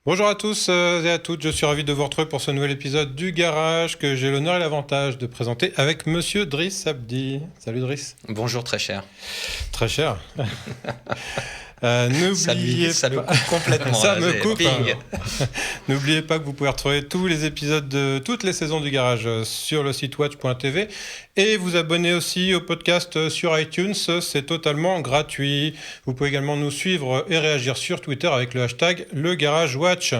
Bonjour à tous et à toutes, je suis ravi de vous retrouver pour ce nouvel épisode du Garage que j'ai l'honneur et l'avantage de présenter avec Monsieur Driss Abdi. Salut Driss. Bonjour très cher. Très cher. Ça le coupe complètement. Ça là, me coupe. N'oubliez pas que vous pouvez retrouver tous les épisodes de toutes les saisons du Garage sur le site watch.tv et vous abonner aussi au podcast sur iTunes, c'est totalement gratuit. Vous pouvez également nous suivre et réagir sur Twitter avec le hashtag #LeGarageWatch.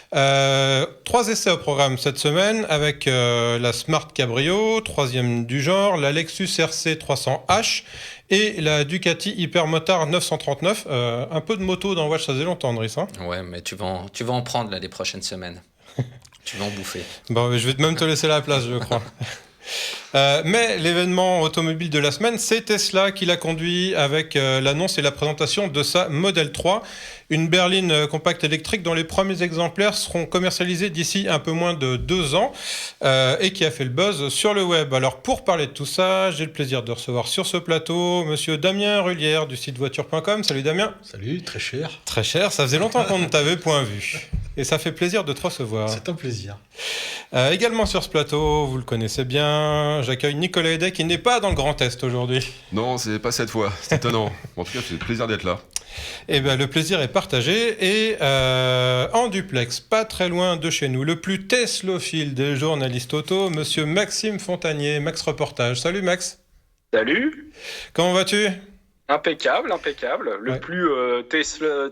3 essais au programme cette semaine avec la Smart Cabrio, 3e du genre, la Lexus RC 300H et la Ducati Hypermotard 939. Un peu de moto dans Watch, ça faisait longtemps, Driss. Hein, ouais, mais tu vas en prendre là, les prochaines semaines. Tu vas en bouffer. Bon, je vais même te laisser la place, je crois. Mais l'événement automobile de la semaine, c'est Tesla qui l'a conduit avec l'annonce et la présentation de sa Model 3, une berline compacte électrique dont les premiers exemplaires seront commercialisés d'ici un peu moins de 2 ans et qui a fait le buzz sur le web. Alors pour parler de tout ça, j'ai le plaisir de recevoir sur ce plateau Monsieur Damien Rullière du site voiture.com. Salut Damien. Salut, très cher. Très cher, ça faisait longtemps qu'on ne t'avait point vu. Et ça fait plaisir de te recevoir. C'est un plaisir. Également sur ce plateau, vous le connaissez bien, j'accueille Nicolas Hédet qui n'est pas dans le Grand Est aujourd'hui. Non, c'est pas cette fois, c'est étonnant. En tout cas, c'est plaisir d'être là. Eh bien, le plaisir est partagé et en duplex, pas très loin de chez nous, le plus teslophile des journalistes auto, Monsieur Maxime Fontanier, Max Reportage. Salut Max. Salut. Comment vas-tu ? Impeccable. Le Ouais. plus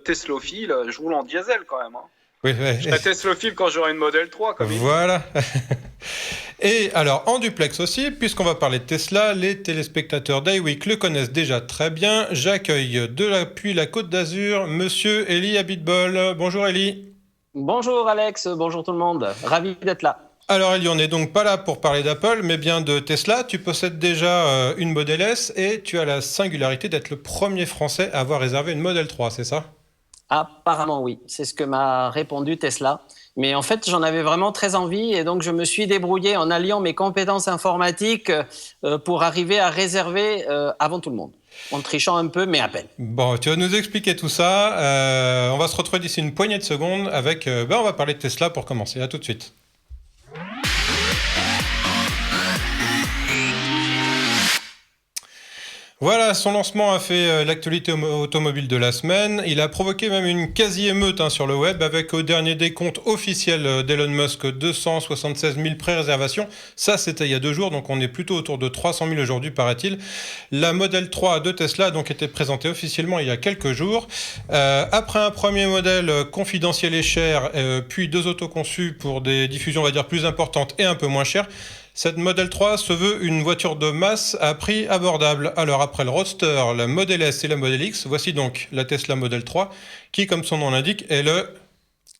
teslophile, je roule en diesel quand même. Hein. Oui, Je serai teslophile quand j'aurai une Model 3. Comme voilà. Et alors, en duplex aussi, puisqu'on va parler de Tesla, les téléspectateurs d'iWeek le connaissent déjà très bien. J'accueille depuis la Côte d'Azur, Monsieur Eli Abitbol. Bonjour Eli. Bonjour Alex, bonjour tout le monde, ravi d'être là. Alors Eli, on n'est donc pas là pour parler d'Apple, mais bien de Tesla. Tu possèdes déjà une Model S et tu as la singularité d'être le premier Français à avoir réservé une Model 3, c'est ça ? Apparemment oui, c'est ce que m'a répondu Tesla. Mais en fait, j'en avais vraiment très envie et donc je me suis débrouillé en alliant mes compétences informatiques pour arriver à réserver avant tout le monde. En trichant un peu, mais à peine. Bon, tu vas nous expliquer tout ça. On va se retrouver d'ici une poignée de secondes avec... on va parler de Tesla pour commencer. À tout de suite. Voilà, son lancement a fait l'actualité automobile de la semaine. Il a provoqué même une quasi-émeute sur le web avec au dernier décompte officiel d'Elon Musk 276 000 pré-réservations. Ça, c'était il y a 2 jours, donc on est plutôt autour de 300 000 aujourd'hui, paraît-il. La Model 3 de Tesla a donc été présentée officiellement il y a quelques jours. Après un premier modèle confidentiel et cher, puis 2 autoconçus pour des diffusions, on va dire, plus importantes et un peu moins chères, cette Model 3 se veut une voiture de masse à prix abordable. Alors après le Roadster, la Model S et la Model X, voici donc la Tesla Model 3 qui, comme son nom l'indique, est le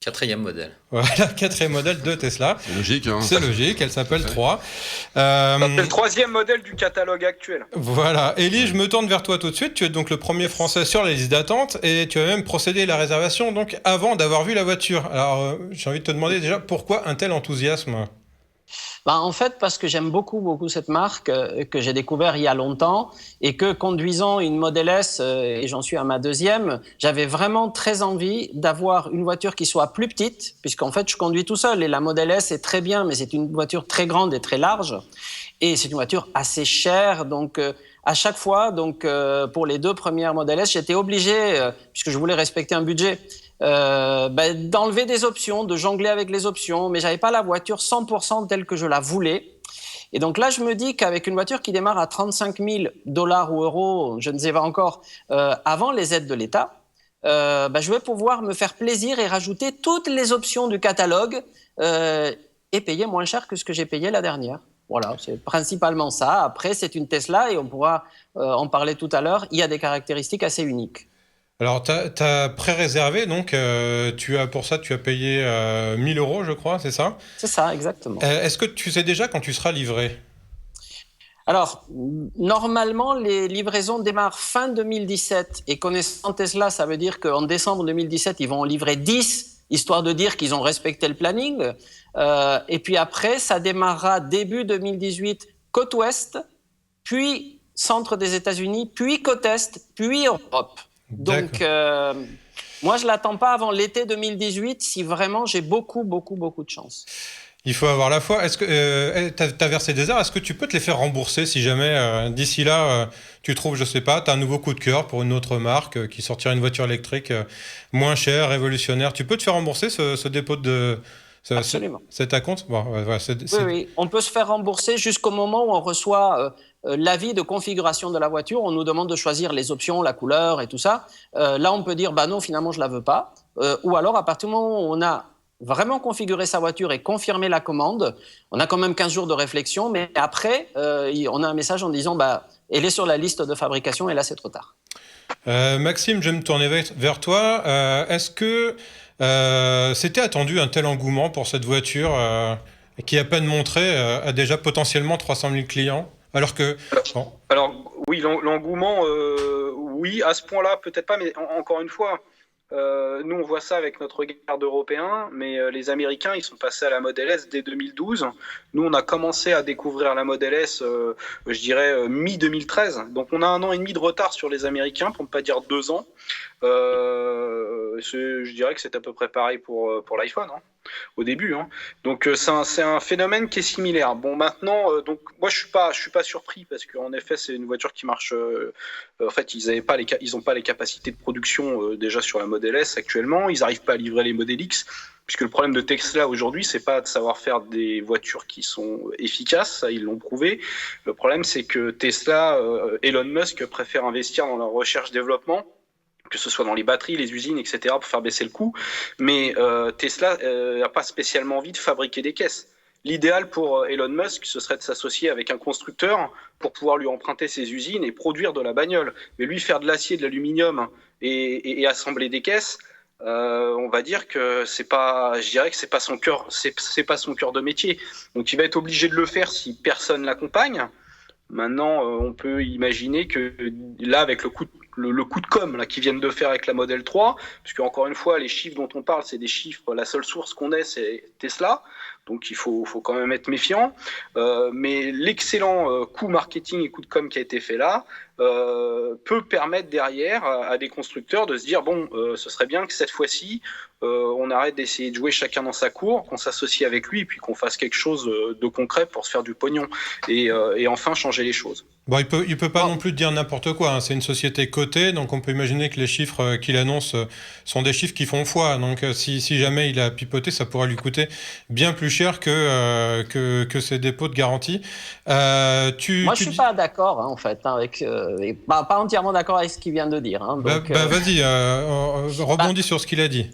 4e modèle. Voilà, 4e modèle de Tesla. C'est logique, hein. C'est logique, elle s'appelle 3. C'est le 3e modèle du catalogue actuel. Voilà. Eli, je me tourne vers toi tout de suite. Tu es donc le premier Français sur la liste d'attente et tu as même procédé à la réservation donc avant d'avoir vu la voiture. Alors, j'ai envie de te demander déjà pourquoi un tel enthousiasme ? En fait, parce que j'aime beaucoup cette marque que j'ai découvert il y a longtemps et que conduisant une Model S, et j'en suis à ma 2e, j'avais vraiment très envie d'avoir une voiture qui soit plus petite, puisqu'en fait, je conduis tout seul et la Model S est très bien, mais c'est une voiture très grande et très large et c'est une voiture assez chère, donc à chaque fois, donc pour les 2 premières Model S, j'étais obligé, puisque je voulais respecter un budget, d'enlever des options, de jongler avec les options, mais j'avais pas la voiture 100% telle que je la voulais. Et donc là, je me dis qu'avec une voiture qui démarre à 35 000 $ ou euros, je ne sais pas encore, avant les aides de l'État, je vais pouvoir me faire plaisir et rajouter toutes les options du catalogue et payer moins cher que ce que j'ai payé la dernière. Voilà, c'est principalement ça. Après, c'est une Tesla et on pourra en parler tout à l'heure. Il y a des caractéristiques assez uniques. Alors, tu as pré-réservé, donc pour ça, tu as payé 1 000 €, je crois, c'est ça ? C'est ça, exactement. Est-ce que tu sais déjà quand tu seras livré ? Alors, normalement, les livraisons démarrent fin 2017. Et connaissant Tesla, ça veut dire qu'en décembre 2017, ils vont en livrer 10, histoire de dire qu'ils ont respecté le planning. Et puis après, ça démarrera début 2018, côte ouest, puis centre des États-Unis, puis côte est, puis Europe. Donc, moi, je ne l'attends pas avant l'été 2018 si vraiment j'ai beaucoup de chance. Il faut avoir la foi. Est-ce que t'as versé des heures? Est-ce que tu peux te les faire rembourser si jamais d'ici là tu trouves, je sais pas, t'as un nouveau coup de cœur pour une autre marque qui sortira une voiture électrique moins chère, révolutionnaire. Tu peux te faire rembourser ce dépôt de Absolument. C'est à compte? Bon, ouais, Oui, on peut se faire rembourser jusqu'au moment où on reçoit l'avis de configuration de la voiture. On nous demande de choisir les options, la couleur et tout ça. Là, on peut dire bah non, finalement, je la veux pas. Ou alors, à partir du moment où on a vraiment configurer sa voiture et confirmer la commande. On a quand même 15 jours de réflexion, mais après, on a un message en disant elle est sur la liste de fabrication et là, c'est trop tard. Maxime, je vais me tourner vers toi. Est-ce que c'était attendu un tel engouement pour cette voiture qui, à peine montrée, a déjà potentiellement 300 000 clients? Alors que... Bon. Alors oui, l'engouement, oui, à ce point-là, peut-être pas, mais encore une fois... nous, on voit ça avec notre regard d'Européens, mais les Américains, ils sont passés à la Model S dès 2012. Nous, on a commencé à découvrir la Model S, je dirais, mi-2013. Donc, on a 1 an et demi de retard sur les Américains, pour ne pas dire 2 ans. Je dirais que c'est à peu près pareil pour l'iPhone, hein, au début. Hein. Donc, c'est un phénomène qui est similaire. Bon, maintenant, donc, moi, je suis pas surpris, parce qu'en effet, c'est une voiture qui marche... en fait, ils n'ont pas les capacités de production déjà sur la Model S actuellement. Ils n'arrivent pas à livrer les Model X, puisque le problème de Tesla aujourd'hui, c'est pas de savoir faire des voitures qui sont efficaces, ça ils l'ont prouvé. Le problème, c'est que Tesla, Elon Musk préfère investir dans la recherche-développement, que ce soit dans les batteries, les usines, etc., pour faire baisser le coût. Mais Tesla n'a pas spécialement envie de fabriquer des caisses. L'idéal pour Elon Musk, ce serait de s'associer avec un constructeur pour pouvoir lui emprunter ses usines et produire de la bagnole. Mais lui, faire de l'acier, de l'aluminium et assembler des caisses, on va dire que je dirais que c'est pas son cœur de métier. Donc il va être obligé de le faire si personne l'accompagne. Maintenant, on peut imaginer que là, avec le coup de com là, qu'ils viennent de faire avec la Model 3, puisque encore une fois, les chiffres dont on parle, c'est des chiffres, la seule source qu'on ait, c'est Tesla. Donc il faut quand même être méfiant. Mais l'excellent coup marketing et coup de com qui a été fait là peut permettre derrière à des constructeurs de se dire ce serait bien que cette fois-ci, on arrête d'essayer de jouer chacun dans sa cour, qu'on s'associe avec lui et puis qu'on fasse quelque chose de concret pour se faire du pognon et enfin changer les choses. Bon, il peut pas non plus dire n'importe quoi. Hein. C'est une société cotée, donc on peut imaginer que les chiffres qu'il annonce sont des chiffres qui font foi. Donc si jamais il a pipoté, ça pourrait lui coûter bien plus cher que ses dépôts de garantie. Moi, je suis pas d'accord, hein, en fait, hein, avec pas entièrement d'accord avec ce qu'il vient de dire. Hein, donc, vas-y, rebondis sur ce qu'il a dit.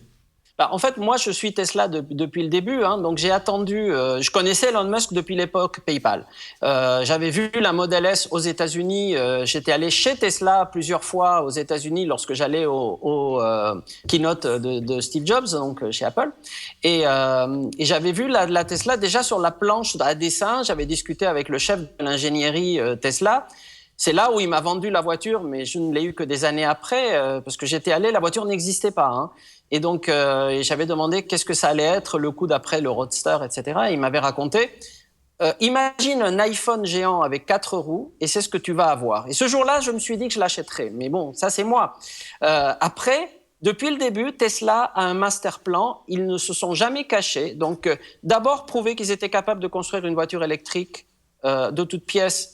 En fait, moi, je suis Tesla depuis le début, hein, donc j'ai attendu. Je connaissais Elon Musk depuis l'époque PayPal. J'avais vu la Model S aux États-Unis. J'étais allé chez Tesla plusieurs fois aux États-Unis lorsque j'allais au keynote de Steve Jobs, donc chez Apple. Et j'avais vu la Tesla déjà sur la planche à dessin. J'avais discuté avec le chef de l'ingénierie Tesla. C'est là où il m'a vendu la voiture, mais je ne l'ai eu que des années après, parce que j'étais allé, la voiture n'existait pas. Hein. Et donc, j'avais demandé qu'est-ce que ça allait être le coup d'après le Roadster, etc. Et il m'avait raconté, imagine un iPhone géant avec 4 roues, et c'est ce que tu vas avoir. Et ce jour-là, je me suis dit que je l'achèterais. Mais bon, ça c'est moi. Après, depuis le début, Tesla a un master plan. Ils ne se sont jamais cachés. Donc, d'abord, prouver qu'ils étaient capables de construire une voiture électrique de toutes pièces,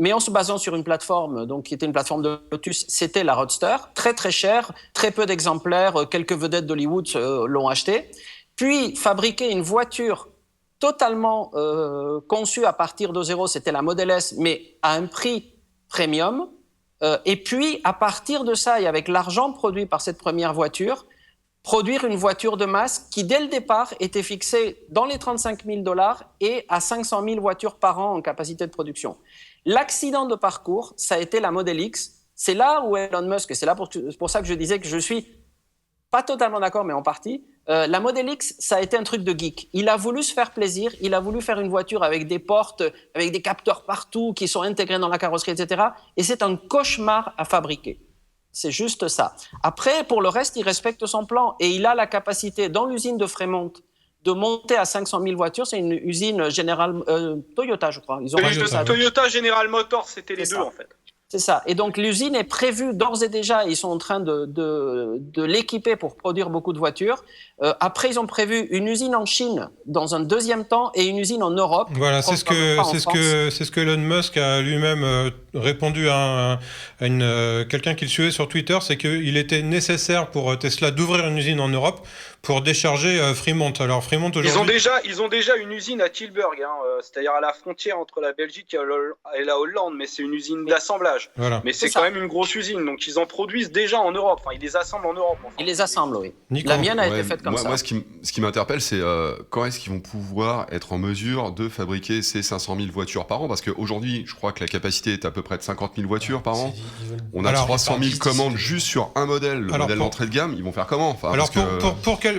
mais en se basant sur une plateforme, donc qui était une plateforme de Lotus, c'était la Roadster, très très chère, très peu d'exemplaires, quelques vedettes d'Hollywood l'ont acheté. Puis fabriquer une voiture totalement conçue à partir de zéro, c'était la Model S, mais à un prix premium. Et puis à partir de ça, et avec l'argent produit par cette première voiture, produire une voiture de masse qui, dès le départ, était fixée dans les 35 000 $ et à 500 000 voitures par an en capacité de production. L'accident de parcours, ça a été la Model X. C'est là où Elon Musk, et c'est là pour ça que je disais que je suis Pas totalement d'accord, mais en partie. La Model X, ça a été un truc de geek. Il a voulu se faire plaisir, il a voulu faire une voiture avec des portes, avec des capteurs partout qui sont intégrés dans la carrosserie, etc. Et c'est un cauchemar à fabriquer. C'est juste ça. Après, pour le reste, il respecte son plan et il a la capacité, dans l'usine de Fremont, de monter à 500 000 voitures. C'est une usine Toyota, je crois. Ils ont rajouté ça. Toyota General Motors, c'était les deux, en fait. C'est ça. Et donc, l'usine est prévue d'ores et déjà. Ils sont en train de l'équiper pour produire beaucoup de voitures. Après, ils ont prévu une usine en Chine dans un deuxième temps et une usine en Europe. Voilà, c'est ce que Elon Musk a lui-même répondu à quelqu'un qu'il suivait sur Twitter, c'est qu'il était nécessaire pour Tesla d'ouvrir une usine en Europe pour décharger Fremont. Alors Fremont aujourd'hui, ils ont déjà une usine à Tilburg, c'est-à-dire à la frontière entre la Belgique et la Hollande, mais c'est une usine d'assemblage. Voilà. Mais c'est quand même une grosse usine, donc ils en produisent déjà en Europe. Enfin, ils les assemblent en Europe. Enfin. Ils les assemblent, oui. Nico. La mienne a été faite comme ça. Moi, ce qui m'interpelle, c'est quand est-ce qu'ils vont pouvoir être en mesure de fabriquer ces 500 000 voitures par an? Parce qu'aujourd'hui, je crois que la capacité est à peu près de 50 000 voitures par an. On a 300 000 commandes juste sur un modèle, le modèle d'entrée de gamme. Ils vont faire comment? Enfin, alors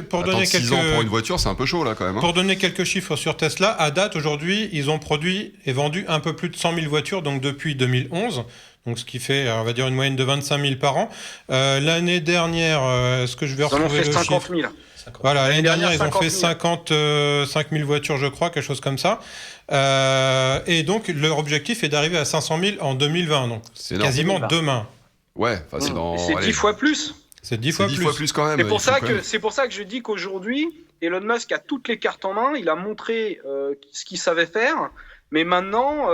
pour donner 6 ans pour une voiture, c'est un peu chaud là quand même. Pour donner quelques chiffres sur Tesla, à date aujourd'hui, ils ont produit et vendu un peu plus de 100 000 voitures, donc depuis 2011. Donc ce qui fait, on va dire, une moyenne de 25 000 par an. L'année dernière, est-ce que je vais retrouver le chiffre ? 50 000. Voilà, l'année dernière, ils ont fait 000. 55 000 voitures, je crois, quelque chose comme ça. Et donc, leur objectif est d'arriver à 500 000 en 2020. Donc, c'est quasiment demain. Ouais, c'est dans... C'est 10 fois plus. C'est 10 fois plus quand même. C'est pour ça que je dis qu'aujourd'hui, Elon Musk a toutes les cartes en main. Il a montré ce qu'il savait faire. Mais maintenant,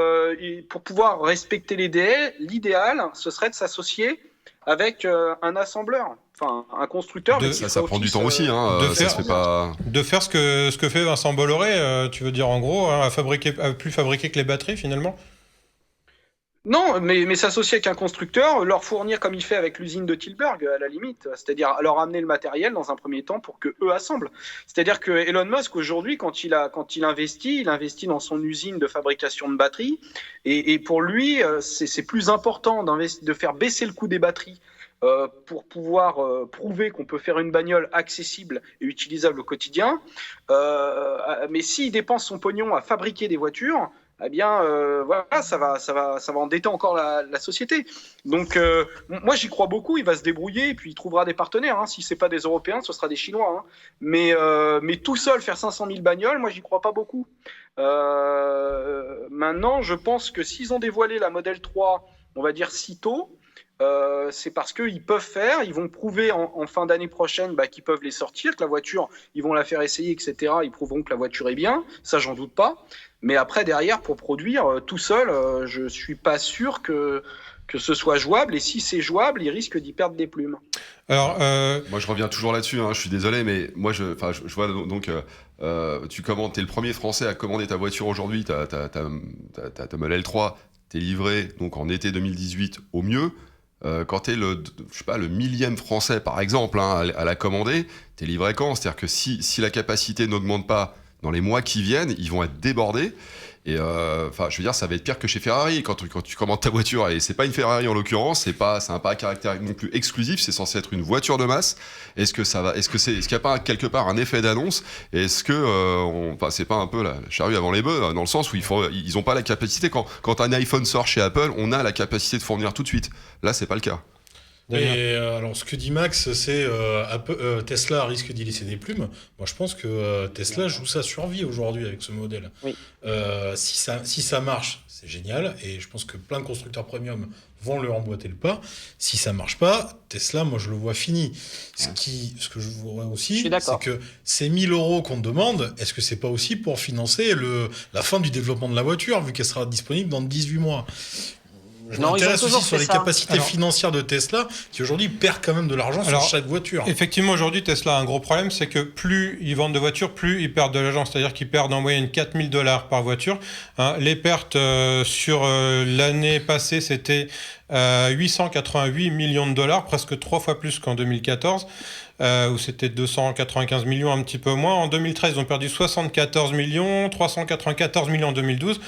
pour pouvoir respecter l'idéal, ce serait de s'associer avec un assembleur, enfin un constructeur. Ça prend du temps aussi. De faire ce que fait Vincent Bolloré, tu veux dire en gros, à plus fabriquer que les batteries finalement. Non, mais s'associer avec un constructeur, leur fournir comme il fait avec l'usine de Tilburg, à la limite, c'est-à-dire leur amener le matériel dans un premier temps pour que eux assemblent. C'est-à-dire que Elon Musk aujourd'hui, quand il investit dans son usine de fabrication de batteries, et pour lui, c'est plus important de faire baisser le coût des batteries pour pouvoir prouver qu'on peut faire une bagnole accessible et utilisable au quotidien. Mais s'il dépense son pognon à fabriquer des voitures, eh bien, voilà, ça va endetter encore la société. Donc, moi, j'y crois beaucoup. Il va se débrouiller et puis il trouvera des partenaires. Si c'est pas des Européens, ce sera des Chinois. Mais tout seul faire 500 000 bagnoles, moi, j'y crois pas beaucoup. Maintenant, je pense que s'ils ont dévoilé la Model 3, on va dire si tôt, c'est parce qu'ils peuvent faire, ils vont prouver en fin d'année prochaine qu'ils peuvent les sortir, que la voiture, ils vont la faire essayer, etc. Ils prouveront que la voiture est bien, ça j'en doute pas. Mais après, derrière, pour produire tout seul, je suis pas sûr que ce soit jouable. Et si c'est jouable, ils risquent d'y perdre des plumes. Alors, moi, je reviens toujours là-dessus. Je suis désolé, mais moi, je vois donc. T'es le premier Français à commander ta voiture aujourd'hui. Ta Model 3, t'es livré donc en été 2018 au mieux. Quand t'es le millième Français, par exemple, à la commander, t'es livré quand? C'est-à-dire que si la capacité n'augmente pas dans les mois qui viennent, ils vont être débordés. Et je veux dire, ça va être pire que chez Ferrari quand tu commandes ta voiture. Et c'est pas une Ferrari en l'occurrence, c'est un pas à caractère non plus exclusif, c'est censé être une voiture de masse. Est-ce qu'il y a pas quelque part un effet d'annonce? Et est-ce que c'est pas un peu la charrue avant les bœufs, dans le sens où ils ont pas la capacité, quand un iPhone sort chez Apple, on a la capacité de fournir tout de suite. Là, c'est pas le cas. Et alors, ce que dit Max, c'est Tesla risque d'y laisser des plumes. Moi, je pense que Tesla joue sa survie aujourd'hui avec ce modèle. Oui. Si ça marche, c'est génial. Et je pense que plein de constructeurs premium vont leur emboîter le pas. Si ça marche pas, Tesla, moi, je le vois fini. Ce que je vois aussi, c'est que ces 1 000 € qu'on demande, est-ce que c'est pas aussi pour financer la fin du développement de la voiture, vu qu'elle sera disponible dans 18 mois? Je m'intéresse aussi sur les capacités financières de Tesla, qui aujourd'hui perd quand même de l'argent sur chaque voiture. Effectivement, aujourd'hui, Tesla a un gros problème, c'est que plus ils vendent de voitures, plus ils perdent de l'argent. C'est-à-dire qu'ils perdent en moyenne 4 000 $ par voiture. Les pertes sur l'année passée, c'était 888 millions de dollars, presque 3 fois plus qu'en 2014, où c'était 295 millions, un petit peu moins. En 2013, ils ont perdu 74 millions, 394 millions en 2012,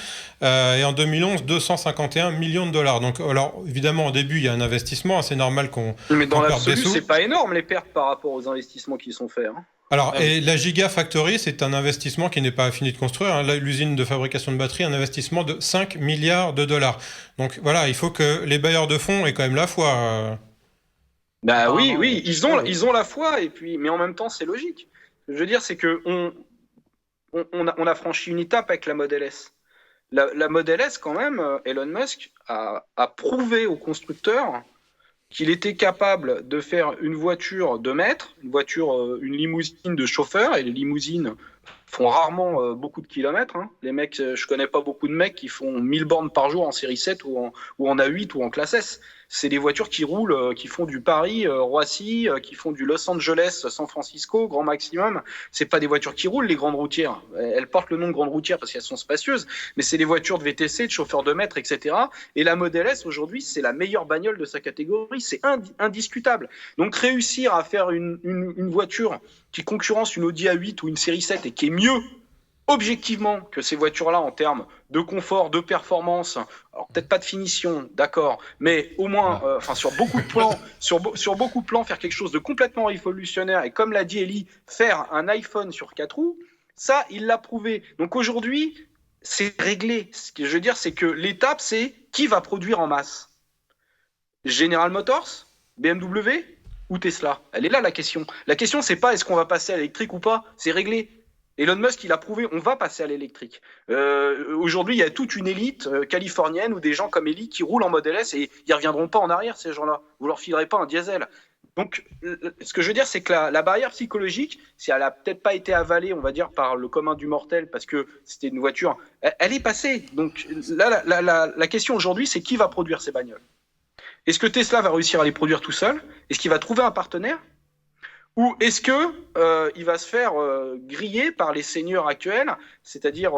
et en 2011, 251 millions de dollars. Donc, alors, évidemment, au début, il y a un investissement, c'est normal qu'on Mais dans perde des l'absolu, sous. c'est pas énorme les pertes par rapport aux investissements qui sont faits. Alors, et la Gigafactory, c'est un investissement qui n'est pas fini de construire. Hein. L'usine de fabrication de batteries, un investissement de 5 milliards de dollars. Donc voilà, il faut que les bailleurs de fonds aient quand même la foi. Bah oui, ils ont la foi, et puis, mais en même temps, c'est logique. Ce que je veux dire, c'est que on a franchi une étape avec la Model S. La Model S, quand même, Elon Musk a prouvé aux constructeurs qu'il était capable de faire une voiture de maître, une limousine de chauffeur, et les limousines font rarement beaucoup de kilomètres. Hein. Les mecs, je connais pas beaucoup de mecs qui font 1000 bornes par jour en série 7 ou en A8 ou en classe S. C'est des voitures qui roulent, qui font du Paris, Roissy, qui font du Los Angeles, San Francisco, grand maximum. C'est pas des voitures qui roulent, les grandes routières. Elles portent le nom de grandes routières parce qu'elles sont spacieuses, mais c'est des voitures de VTC, de chauffeurs de maître, etc. Et la Model S, aujourd'hui, c'est la meilleure bagnole de sa catégorie. C'est indiscutable. Donc, réussir à faire une voiture qui concurrence une Audi A8 ou une série 7 et qui est mieux objectivement que ces voitures-là en termes de confort, de performance, alors peut-être pas de finition, d'accord, mais au moins, sur beaucoup de plans, sur beaucoup de plans, faire quelque chose de complètement révolutionnaire et comme l'a dit Eli, faire un iPhone sur 4 roues, ça, il l'a prouvé. Donc aujourd'hui, c'est réglé. Ce que je veux dire, c'est que l'étape, c'est qui va produire en masse ? General Motors ? BMW ? Ou Tesla ? Elle est là la question. La question, c'est pas est-ce qu'on va passer à l'électrique ou pas, c'est réglé. Elon Musk, il a prouvé, on va passer à l'électrique. Aujourd'hui, il y a toute une élite californienne ou des gens comme Eli qui roulent en Model S et ils ne reviendront pas en arrière, ces gens-là. Vous ne leur filerez pas un diesel. Donc, ce que je veux dire, c'est que la barrière psychologique, si elle n'a peut-être pas été avalée, on va dire, par le commun du mortel, parce que c'était une voiture, elle est passée. Donc là, la question aujourd'hui, c'est qui va produire ces bagnoles ? Est-ce que Tesla va réussir à les produire tout seul ? Est-ce qu'il va trouver un partenaire ? Ou est-ce que il va se faire griller par les seigneurs actuels, c'est-à-dire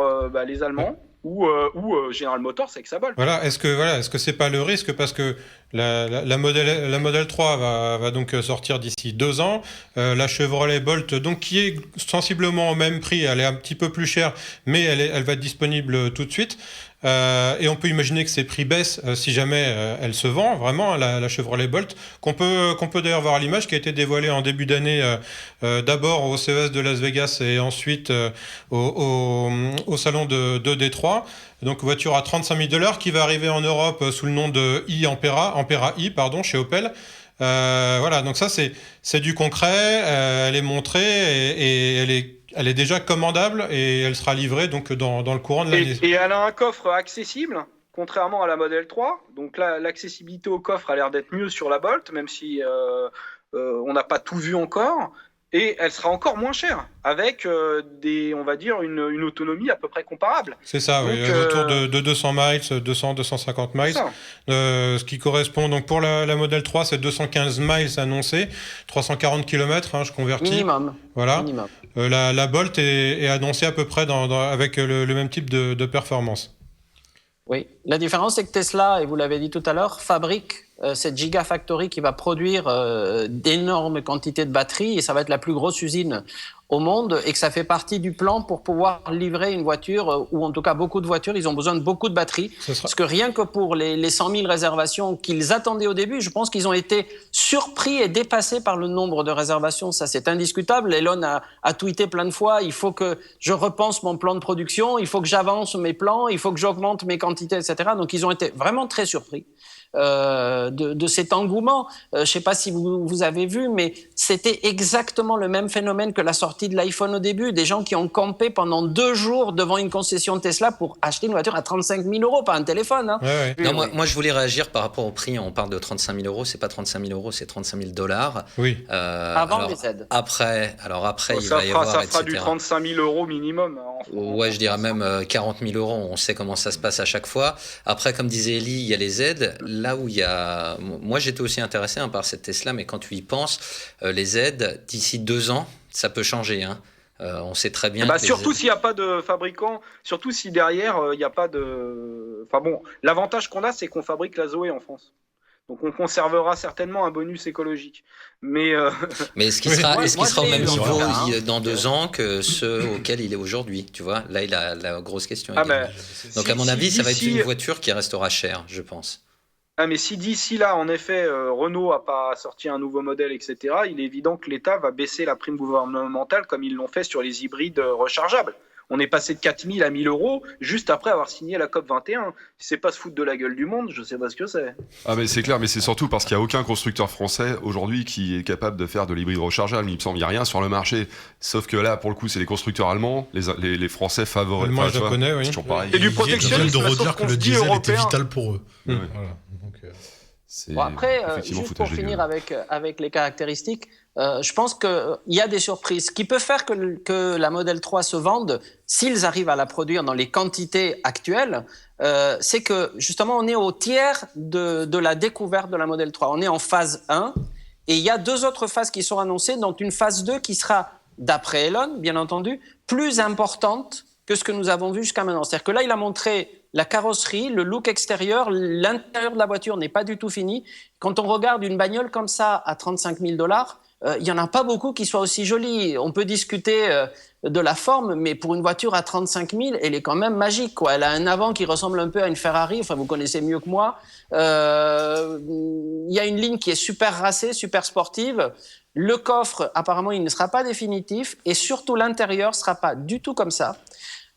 les Allemands ou General Motors avec sa Bolt ? Est-ce que c'est pas le risque parce que la Model 3 va donc sortir d'ici 2 ans, la Chevrolet Bolt donc qui est sensiblement au même prix, elle est un petit peu plus chère, mais elle va être disponible tout de suite. Et on peut imaginer que ces prix baissent si jamais elle se vend vraiment, la Chevrolet Bolt, qu'on peut d'ailleurs voir à l'image, qui a été dévoilée en début d'année, d'abord au CES de Las Vegas et ensuite au salon de Détroit. Donc voiture à 35 000 $, qui va arriver en Europe sous le nom de Ampera i, chez Opel. Voilà, donc ça c'est du concret, elle est montrée et elle est déjà commandable et elle sera livrée donc dans le courant de l'année. Et elle a un coffre accessible, contrairement à la Model 3. Donc là, l'accessibilité au coffre a l'air d'être mieux sur la Bolt, même si on n'a pas tout vu encore. Et elle sera encore moins chère, avec on va dire une autonomie à peu près comparable. C'est ça, donc, oui, autour de 200 miles, 200-250 miles. Ce qui correspond, donc pour la Model 3, c'est 215 miles annoncés, 340 km, je convertis. Minimum. Voilà. Minimum. La Bolt est annoncée à peu près avec le même type de performance. Oui, la différence, c'est que Tesla, et vous l'avez dit tout à l'heure, fabrique cette Gigafactory qui va produire d'énormes quantités de batteries et ça va être la plus grosse usine au monde et que ça fait partie du plan pour pouvoir livrer une voiture ou en tout cas beaucoup de voitures, ils ont besoin de beaucoup de batteries. Parce que rien que pour les 100 000 réservations qu'ils attendaient au début, je pense qu'ils ont été surpris et dépassés par le nombre de réservations. Ça, c'est indiscutable. Elon a tweeté plein de fois, il faut que je repense mon plan de production, il faut que j'avance mes plans, il faut que j'augmente mes quantités, etc. Donc, ils ont été vraiment très surpris. De cet engouement. Je ne sais pas si vous avez vu, mais c'était exactement le même phénomène que la sortie de l'iPhone au début. Des gens qui ont campé pendant 2 jours devant une concession Tesla pour acheter une voiture à 35 000 €, pas un téléphone. Hein. Ouais. Non, moi, je voulais réagir par rapport au prix. On parle de 35 000 €. C'est pas 35 000 €, c'est 35 000 $. Oui. Avant les aides. Après, il va y avoir, ça fera etc. du 35 000 € minimum. Ouais, je dirais même 40 000 €. On sait comment ça se passe à chaque fois. Après, comme disait Eli, il y a les aides. Là où il y a... Moi, j'étais aussi intéressé par cette Tesla, mais quand tu y penses, les aides, d'ici 2 ans, ça peut changer. Hein. On sait très bien... Surtout s'il n'y a pas de fabricant, surtout si derrière, il n'y a pas de... Enfin bon, l'avantage qu'on a, c'est qu'on fabrique la Zoé en France. Donc on conservera certainement un bonus écologique. Mais est-ce qu'il sera au même niveau dans 2 ans que ceux auxquels il est aujourd'hui, tu vois? Là, il a la grosse question. Donc à mon avis, ça va être une voiture qui restera chère, je pense. Mais si d'ici là, en effet, Renault n'a pas sorti un nouveau modèle, etc., il est évident que l'État va baisser la prime gouvernementale comme ils l'ont fait sur les hybrides rechargeables. On est passé de 4 000 à 1 000 euros juste après avoir signé la COP 21. Si c'est pas se foutre de la gueule du monde, je sais pas ce que c'est. Ah mais c'est clair, mais c'est surtout parce qu'il n'y a aucun constructeur français aujourd'hui qui est capable de faire de l'hybride rechargeable. Il me semble qu'il n'y a rien sur le marché. Sauf que là, pour le coup, c'est les constructeurs allemands, les Français favorisent. Allemands et japonais, oui. C'est toujours pareil. Et du protectionnisme. De redire que le diesel était vital pour eux. Ouais. Voilà. Donc, après, juste pour finir avec les caractéristiques, je pense qu'il y a des surprises. Ce qui peut faire que la Model 3 se vende, s'ils arrivent à la produire dans les quantités actuelles, c'est que justement on est au tiers de la découverte de la Model 3. On est en phase 1 et il y a 2 autres phases qui sont annoncées, donc une phase 2 qui sera, d'après Elon, bien entendu, plus importante que ce que nous avons vu jusqu'à maintenant. C'est-à-dire que là, il a montré la carrosserie, le look extérieur, l'intérieur de la voiture n'est pas du tout fini. Quand on regarde une bagnole comme ça à 35 000 $, il n'y en a pas beaucoup qui soient aussi jolies. On peut discuter de la forme, mais pour une voiture à 35 000, elle est quand même magique, quoi. Elle a un avant qui ressemble un peu à une Ferrari, enfin vous connaissez mieux que moi. Il y a une ligne qui est super racée, super sportive. Le coffre, apparemment, il ne sera pas définitif et surtout l'intérieur ne sera pas du tout comme ça.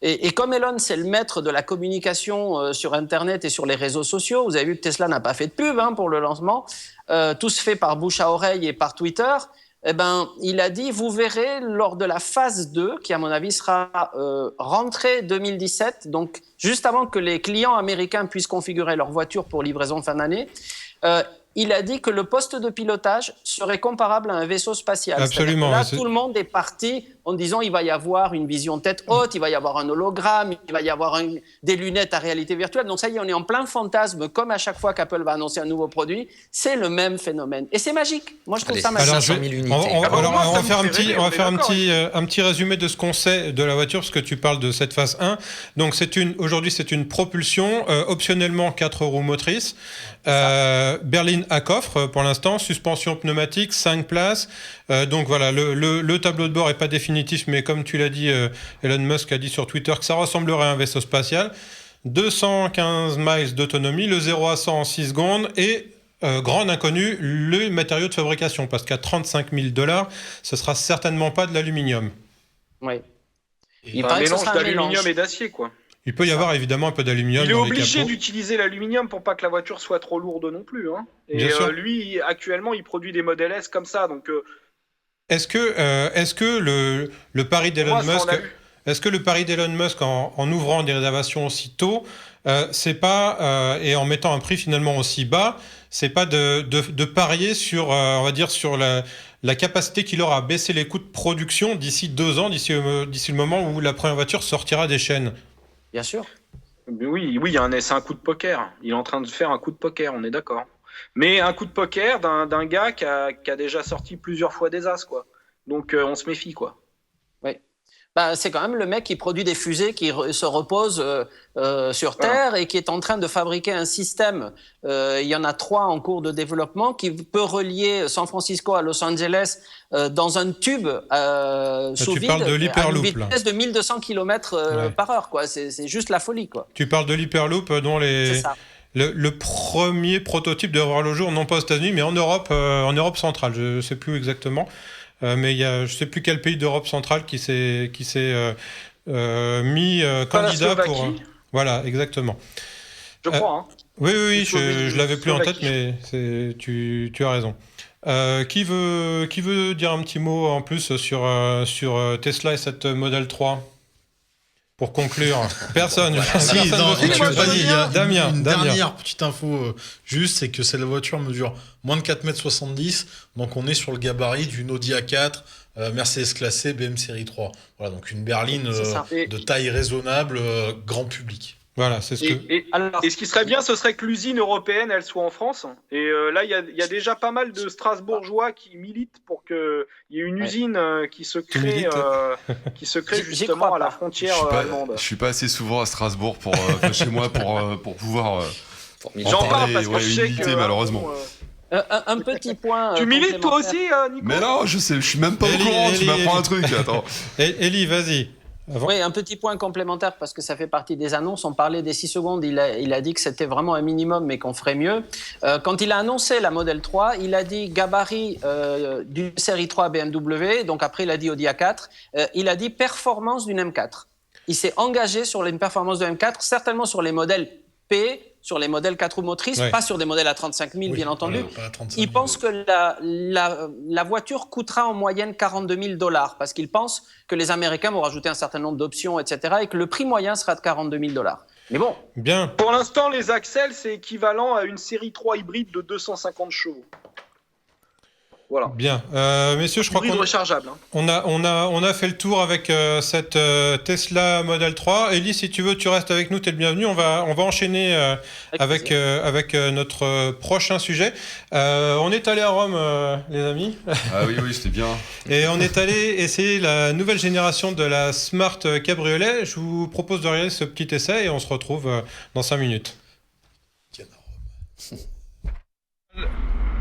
Et comme Elon, c'est le maître de la communication sur Internet et sur les réseaux sociaux, vous avez vu que Tesla n'a pas fait de pub pour le lancement, tout se fait par bouche à oreille et par Twitter. Il a dit, vous verrez lors de la phase 2, qui à mon avis sera rentrée 2017, donc juste avant que les clients américains puissent configurer leur voiture pour livraison de fin d'année, il a dit que le poste de pilotage serait comparable à un vaisseau spatial. Absolument. Là, tout le monde est parti en disant il va y avoir une vision tête haute, il va y avoir un hologramme, il va y avoir des lunettes à réalité virtuelle. Donc ça y est, on est en plein fantasme, comme à chaque fois qu'Apple va annoncer un nouveau produit. C'est le même phénomène. Et c'est magique. Moi, je trouve ça magique. Alors, 500 000 unités. On va faire un petit résumé de ce qu'on sait de la voiture, parce que tu parles de cette phase 1. Donc aujourd'hui, c'est une propulsion, optionnellement 4 roues motrices. Berline à coffre pour l'instant, suspension pneumatique, 5 places. Donc voilà, le tableau de bord n'est pas définitif, mais comme tu l'as dit, Elon Musk a dit sur Twitter que ça ressemblerait à un vaisseau spatial. 215 miles d'autonomie, le 0 à 100 en 6 secondes et grande inconnue, le matériau de fabrication, parce qu'à 35 000 $, ce sera certainement pas de l'aluminium. Oui. Un mélange d'aluminium et d'acier, quoi. Il peut y avoir évidemment un peu d'aluminium. Il est obligé d'utiliser l'aluminium pour pas que la voiture soit trop lourde non plus. Et lui, actuellement, il produit des Model S comme ça. Donc, est-ce que le pari d'Elon Musk, en ouvrant des réservations aussi tôt, c'est pas et en mettant un prix finalement aussi bas, c'est pas de parier sur, on va dire, sur la capacité qu'il aura à baisser les coûts de production d'ici 2 ans, d'ici le moment où la première voiture sortira des chaînes? Bien sûr. Oui, c'est un coup de poker. Il est en train de faire un coup de poker, on est d'accord. Mais un coup de poker d'un gars qui a déjà sorti plusieurs fois des as, quoi. Donc on se méfie, quoi. Oui. C'est quand même le mec qui produit des fusées qui se reposent sur Terre et qui est en train de fabriquer un système. Il y en a 3 en cours de développement qui peut relier San Francisco à Los Angeles dans un tube sous vide à une vitesse de 1200 km par heure, quoi. C'est juste la folie, quoi. Tu parles de l'Hyperloop dont le premier prototype devrait voir le jour, non pas aux États-Unis, mais en Europe centrale. Je ne sais plus exactement. Mais il y a je ne sais plus quel pays d'Europe centrale qui s'est mis candidat pour... Voilà, exactement. Je crois. Oui, je l'avais plus en tête, mais tu as raison. Qui veut dire un petit mot en plus sur Tesla et cette Model 3 pour conclure? Personne. Damien. Une dernière petite info juste, c'est que cette voiture mesure moins de 4,70 m, donc on est sur le gabarit d'une Audi A4, Mercedes classée, BM série 3. Voilà, donc une berline de taille raisonnable, grand public. Voilà, c'est ce que... Et ce qui serait bien, ce serait que l'usine européenne, elle soit en France. Et là, il y a déjà pas mal de Strasbourgeois qui militent pour qu'il y ait une usine qui se crée justement à la frontière allemande. Je suis pas assez souvent à Strasbourg chez moi pour pouvoir J'en parle parce que je sais que malheureusement. Un petit point. Tu milites toi aussi, Nico? Mais non, je suis même pas au courant, tu m'apprends un truc, attends. Elie, vas-y. Oui, un petit point complémentaire parce que ça fait partie des annonces. On parlait des 6 secondes, il a dit que c'était vraiment un minimum mais qu'on ferait mieux. Quand il a annoncé la Model 3, il a dit gabarit d'une série 3 BMW, donc après il a dit Audi A4, il a dit performance d'une M4. Il s'est engagé sur une performance de M4, certainement sur les modèles P, sur les modèles 4 roues motrices, pas sur des modèles à 35 000, bien entendu. Il pense que la voiture coûtera en moyenne 42 000 $, parce qu'il pense que les Américains vont rajouter un certain nombre d'options, etc., et que le prix moyen sera de 42 000 $. Mais bon. Bien. Pour l'instant, les Axel, c'est équivalent à une série 3 hybride de 250 chevaux. Voilà. Bien. Messieurs, je crois qu'on rechargeable, hein. on a fait le tour avec cette Tesla Model 3. Elie, si tu veux, tu restes avec nous, tu es le bienvenu. On va enchaîner avec notre prochain sujet. On est allé à Rome, les amis. Ah oui, c'était bien. Et on est allé essayer la nouvelle génération de la Smart Cabriolet. Je vous propose de regarder ce petit essai et on se retrouve dans 5 minutes.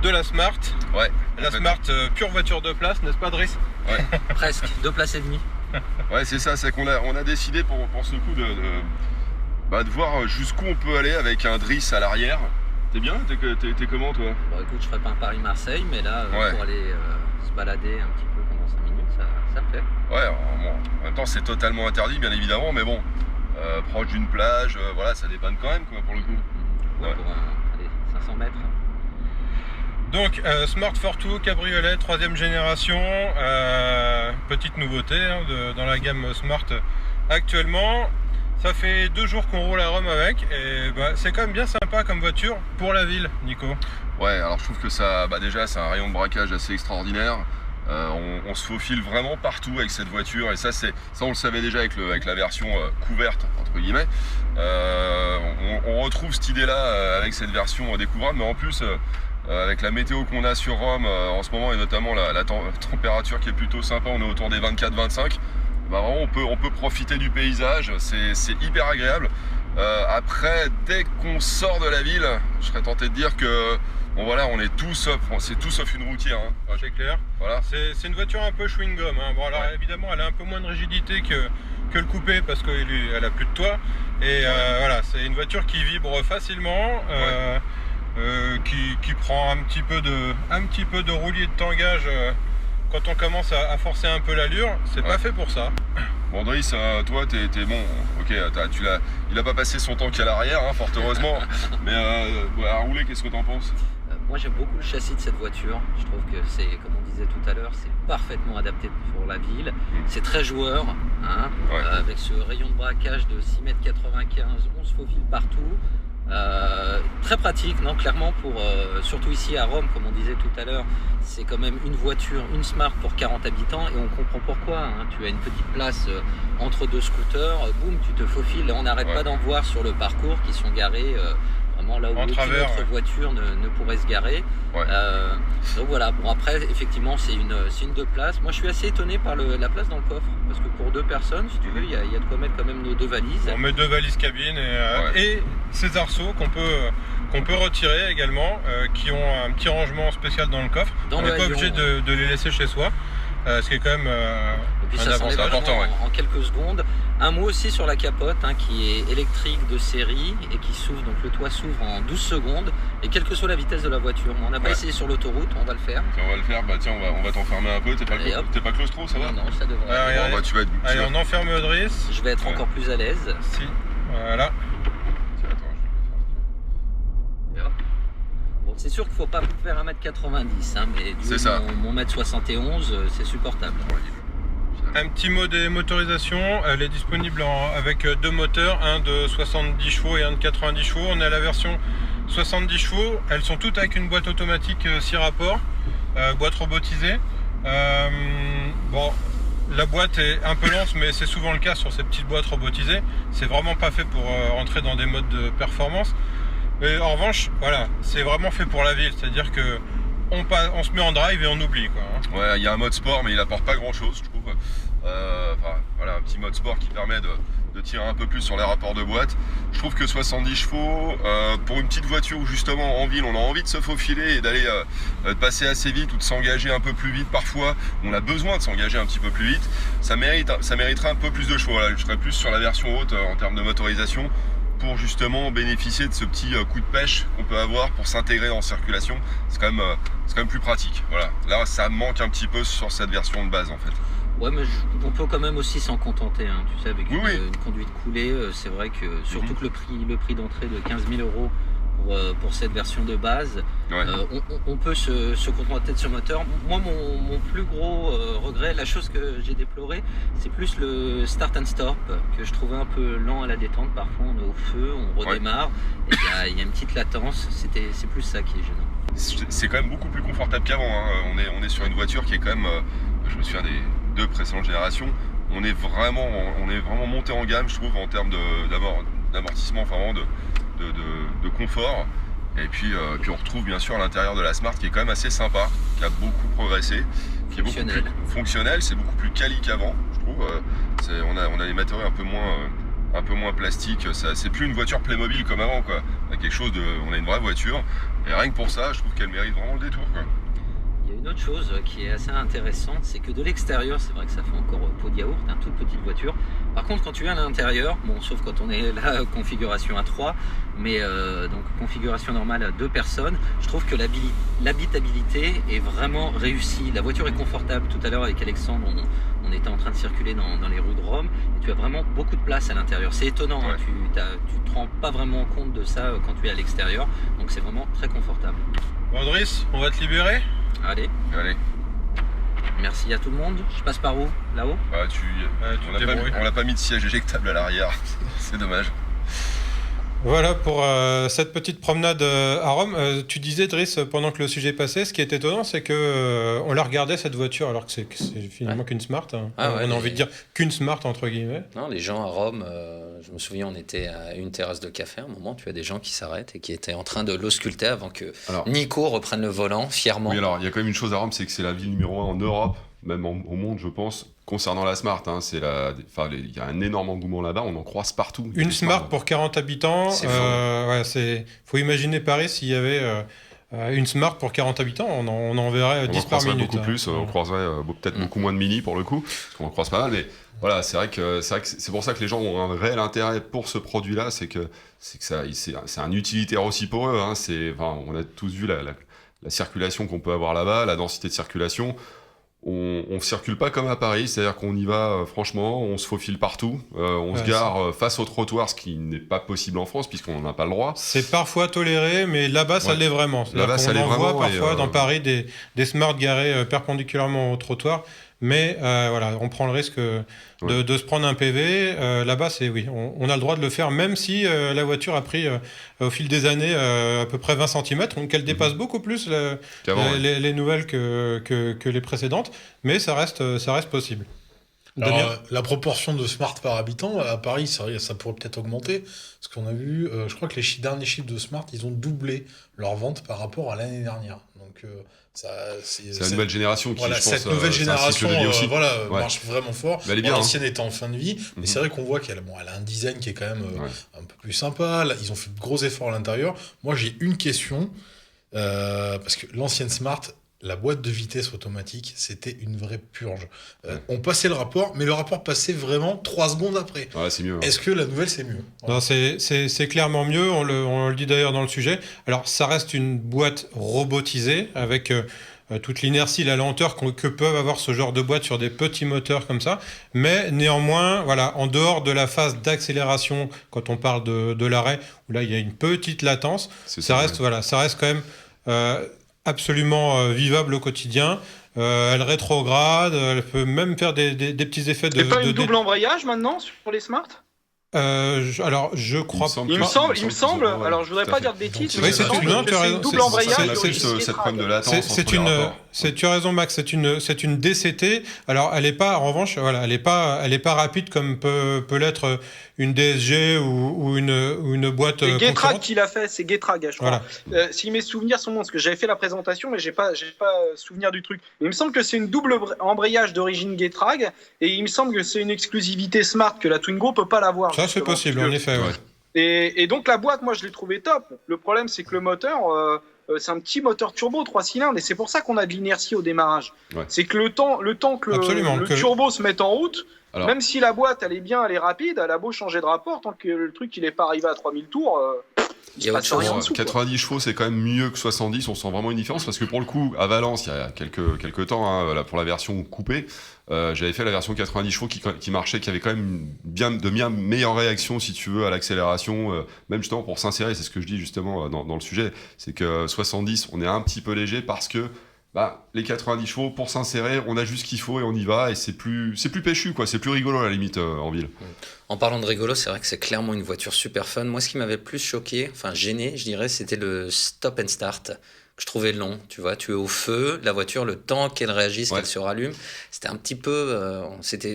De la Smart. Ouais. La Smart, pure voiture de place, n'est-ce pas, Driss? Ouais. Presque, 2 places et demie. Ouais, c'est ça, c'est qu'on a décidé pour ce coup de voir jusqu'où on peut aller avec un Driss à l'arrière. T'es bien? T'es comment, toi? Bon, écoute, je ferai pas un Paris-Marseille, mais là, pour aller se balader un petit peu pendant 5 minutes, ça le fait. Ouais, en même temps, c'est totalement interdit, bien évidemment, mais bon, proche d'une plage, voilà, ça dépanne quand même, quoi, pour le coup. Ouais. Pour 500 mètres. Donc, Smart Fortwo Cabriolet, 3e génération, petite nouveauté dans la gamme Smart actuellement. Ça fait 2 jours qu'on roule à Rome avec, et c'est quand même bien sympa comme voiture pour la ville, Nico. Ouais, alors je trouve que ça, déjà, c'est un rayon de braquage assez extraordinaire. On se faufile vraiment partout avec cette voiture, et ça on le savait déjà avec la version couverte, entre guillemets. On retrouve cette idée-là avec cette version découvrable, mais en plus... avec la météo qu'on a sur Rome en ce moment et notamment la température qui est plutôt sympa, on est autour des 24-25, vraiment on peut profiter du paysage, c'est hyper agréable. Après, dès qu'on sort de la ville, je serais tenté de dire que bon voilà, c'est tout sauf une routière, hein. C'est clair. Voilà. C'est une voiture un peu chewing-gum, hein. Bon, alors évidemment elle a un peu moins de rigidité que le coupé parce qu'elle a plus de toit et voilà, c'est une voiture qui vibre facilement. Qui prend un petit peu de roulis de tangage quand on commence à forcer un peu l'allure, c'est pas fait pour ça. Bon, Driss, toi t'es bon, ok, il a pas passé son temps qu'à l'arrière, hein, fort heureusement, mais à rouler, qu'est-ce que t'en penses? Moi j'aime beaucoup le châssis de cette voiture, je trouve que c'est, comme on disait tout à l'heure, c'est parfaitement adapté pour la ville, c'est très joueur, hein, avec ce rayon de braquage de 6,95 m, on se faufile partout. Très pratique, non, clairement, surtout ici à Rome, comme on disait tout à l'heure, c'est quand même une voiture, une Smart pour 40 habitants et on comprend pourquoi, hein. Tu as une petite place entre 2 scooters, boum, tu te faufiles, on n'arrête pas d'en voir sur le parcours qui sont garés vraiment là où aucune autre voiture ne pourrait se garer. Donc voilà, bon après effectivement c'est une 2 places. Moi je suis assez étonné par la place dans le coffre, parce que pour 2 personnes, si tu veux, il y a de quoi mettre quand même nos 2 valises. On met 2 valises cabine et ces arceaux qu'on peut retirer également, qui ont un petit rangement spécial dans le coffre. On n'est pas obligé de les laisser chez soi. Ce qui est quand même et puis ça s'enlève important en quelques secondes. Un mot aussi sur la capote, hein, qui est électrique de série et qui s'ouvre, donc le toit s'ouvre en 12 secondes et quelle que soit la vitesse de la voiture. On n'a pas essayé sur l'autoroute, on va le faire. On va le faire, tiens, on va t'enfermer un peu, t'es pas claustro, ça va? Non, ça devrait. Allez, on enferme Driss. Je vais être encore plus à l'aise. Si, voilà. C'est sûr qu'il ne faut pas faire 1m90, hein, mais mon 1m71, c'est supportable. Un petit mot des motorisations, elle est disponible avec 2 moteurs, un de 70 chevaux et un de 90 chevaux. On est à la version 70 chevaux, elles sont toutes avec une boîte automatique 6 rapports, boîte robotisée. Bon, la boîte est un peu lente, mais c'est souvent le cas sur ces petites boîtes robotisées. C'est vraiment pas fait pour rentrer dans des modes de performance. Mais en revanche, voilà, c'est vraiment fait pour la ville, c'est-à-dire que on se met en drive et on oublie, quoi, hein. Ouais, il y a un mode sport, mais il apporte pas grand-chose, je trouve. Voilà, un petit mode sport qui permet de tirer un peu plus sur les rapports de boîte. Je trouve que 70 chevaux, pour une petite voiture où justement en ville on a envie de se faufiler et d'aller de passer assez vite ou de s'engager un peu plus vite parfois, on a besoin de s'engager un petit peu plus vite, ça mériterait un peu plus de chevaux. Voilà, je serais plus sur la version haute en termes de motorisation pour justement bénéficier de ce petit coup de pêche qu'on peut avoir pour s'intégrer en circulation. C'est quand même plus pratique. Voilà. Là, ça manque un petit peu sur cette version de base en fait. Ouais, mais on peut quand même aussi s'en contenter, hein. Tu sais, avec une conduite coulée, c'est vrai que surtout que le prix d'entrée de 15 000 euros pour cette version de base, on peut se contenter de ce moteur. Moi, mon plus gros regret, la chose que j'ai déplorée, c'est plus le start and stop, que je trouvais un peu lent à la détente. Parfois, on est au feu, on redémarre, et il y a une petite latence. C'est plus ça qui est gênant. C'est quand même beaucoup plus confortable qu'avant, hein. On est sur une voiture qui est quand même, je me souviens des 2 précédentes générations, on est vraiment monté en gamme, je trouve, en termes d'amortissement, enfin vraiment de confort. Et puis on retrouve bien sûr à l'intérieur de la Smart qui est quand même assez sympa, qui a beaucoup progressé, qui est beaucoup plus fonctionnel, c'est beaucoup plus quali qu'avant, je trouve. On a des matériaux un peu moins plastiques, c'est plus une voiture Playmobil comme avant, quoi. On a une vraie voiture, et rien que pour ça, je trouve qu'elle mérite vraiment le détour, quoi. Il y a une autre chose qui est assez intéressante, c'est que de l'extérieur, c'est vrai que ça fait encore pot de yaourt, une toute petite voiture. Par contre, quand tu es à l'intérieur, bon, sauf quand on est là, configuration à 3, mais donc configuration normale à 2 personnes, je trouve que l'habitabilité est vraiment réussie. La voiture est confortable. Tout à l'heure, avec Alexandre, on était en train de circuler dans les rues de Rome, et tu as vraiment beaucoup de place à l'intérieur. C'est étonnant, hein, tu te rends pas vraiment compte de ça quand tu es à l'extérieur, donc c'est vraiment très confortable. Bon, Driss, on va te libérer. Allez. Merci à tout le monde. Je passe par où? Là-haut? On n'a pas mis de siège éjectable à l'arrière. C'est dommage. Voilà pour cette petite promenade à Rome. Tu disais, Driss, pendant que le sujet passait, ce qui est étonnant, c'est que on la regardait cette voiture alors que c'est finalement qu'une Smart. Hein. On a envie de dire qu'une Smart entre guillemets. Non, les gens à Rome, je me souviens, on était à une terrasse de café. À un moment, tu as des gens qui s'arrêtent et qui étaient en train de l'ausculter avant que Nico reprenne le volant fièrement. Oui, alors il y a quand même une chose à Rome, c'est que c'est la ville numéro 1 en Europe, même au monde, je pense. Concernant la Smart, hein, il y a un énorme engouement là-bas, on en croise partout. Une Smart pour 40 habitants, faut imaginer Paris s'il y avait une Smart pour 40 habitants, on en verrait 10 par minute. Beaucoup plus, on croiserait peut-être beaucoup moins de Mini pour le coup, parce qu'on en croise pas mal, mais voilà, c'est pour ça que les gens ont un réel intérêt pour ce produit-là, c'est un utilitaire aussi pour eux, hein, on a tous vu la circulation qu'on peut avoir là-bas, la densité de circulation. On ne circule pas comme à Paris, c'est-à-dire qu'on y va franchement, on se faufile partout, on se gare face au trottoir, ce qui n'est pas possible en France puisqu'on n'en a pas le droit. C'est parfois toléré, mais là-bas ça l'est vraiment. Là-bas ça l'est vraiment. On voit parfois dans Paris des Smart garés perpendiculairement au trottoir, mais on prend le risque de se prendre un PV. Là-bas, on a le droit de le faire, même si la voiture a pris au fil des années à peu près 20 cm, donc elle dépasse beaucoup plus les nouvelles que les précédentes, mais ça reste possible. Alors, la proportion de Smart par habitant, à Paris, ça pourrait peut-être augmenter, parce qu'on a vu, je crois que les derniers chiffres de Smart, ils ont doublé leur vente par rapport à l'année dernière. Donc, c'est la nouvelle génération qui, je pense, cette nouvelle génération marche vraiment fort. Mais elle est bien, l'ancienne est en fin de vie, mais c'est vrai qu'on voit qu'elle a un design qui est quand même un peu plus sympa. Là, ils ont fait de gros efforts à l'intérieur. Moi, j'ai une question, parce que l'ancienne Smart, la boîte de vitesse automatique, c'était une vraie purge. On passait le rapport, mais le rapport passait vraiment 3 secondes après. Ouais, c'est mieux. Est-ce que la nouvelle, c'est mieux? Non, c'est clairement mieux, on le dit d'ailleurs dans le sujet. Alors, ça reste une boîte robotisée, avec toute l'inertie, la lenteur que peuvent avoir ce genre de boîte sur des petits moteurs comme ça. Mais néanmoins, en dehors de la phase d'accélération, quand on parle de l'arrêt, où là, il y a une petite latence, ça reste quand même... absolument vivable au quotidien. Elle rétrograde, elle peut même faire des petits effets de... C'est pas une double embrayage maintenant sur les Smart? Alors, je crois pas. Il me semble, alors je voudrais pas dire de bêtises, mais c'est une double embrayage. Tu as raison, Max, c'est une DCT. Alors, elle est pas, en revanche, voilà, elle est pas rapide comme peut l'être une DSG ou une boîte. C'est Getrag qui l'a fait, c'est Getrag, je crois. Voilà. Si mes souvenirs sont bons, parce que j'avais fait la présentation, mais j'ai pas souvenir du truc. Mais il me semble que c'est une double embrayage d'origine Getrag, et il me semble que c'est une exclusivité Smart que la Twingo peut pas l'avoir. Ça, c'est possible, en effet. Ouais. Et donc la boîte, moi, je l'ai trouvée top. Le problème, c'est que le moteur, c'est un petit moteur turbo 3 cylindres, et c'est pour ça qu'on a de l'inertie au démarrage. Ouais. C'est que le temps que le turbo se mette en route. Alors, même si la boîte, elle est bien, elle est rapide, elle a beau changer de rapport, tant que le truc, il n'est pas arrivé à 3000 tours, il y a rien en dessous. 90 chevaux, c'est quand même mieux que 70, on sent vraiment une différence, parce que pour le coup, à Valence, il y a quelques temps, pour la version coupée, j'avais fait la version 90 chevaux qui marchait, qui avait quand même bien meilleure réaction, si tu veux, à l'accélération, même justement pour s'insérer, c'est ce que je dis justement dans le sujet, c'est que 70, on est un petit peu léger parce que les 90 chevaux, pour s'insérer, on a juste ce qu'il faut et on y va, et c'est plus péchu, quoi. C'est plus rigolo à la limite en ville. En parlant de rigolo, c'est vrai que c'est clairement une voiture super fun. Moi, ce qui m'avait plus choqué, enfin gêné, je dirais, c'était le stop and start, que je trouvais long. Tu vois, tu es au feu, la voiture, le temps qu'elle réagisse, qu'elle se rallume, c'était un petit peu,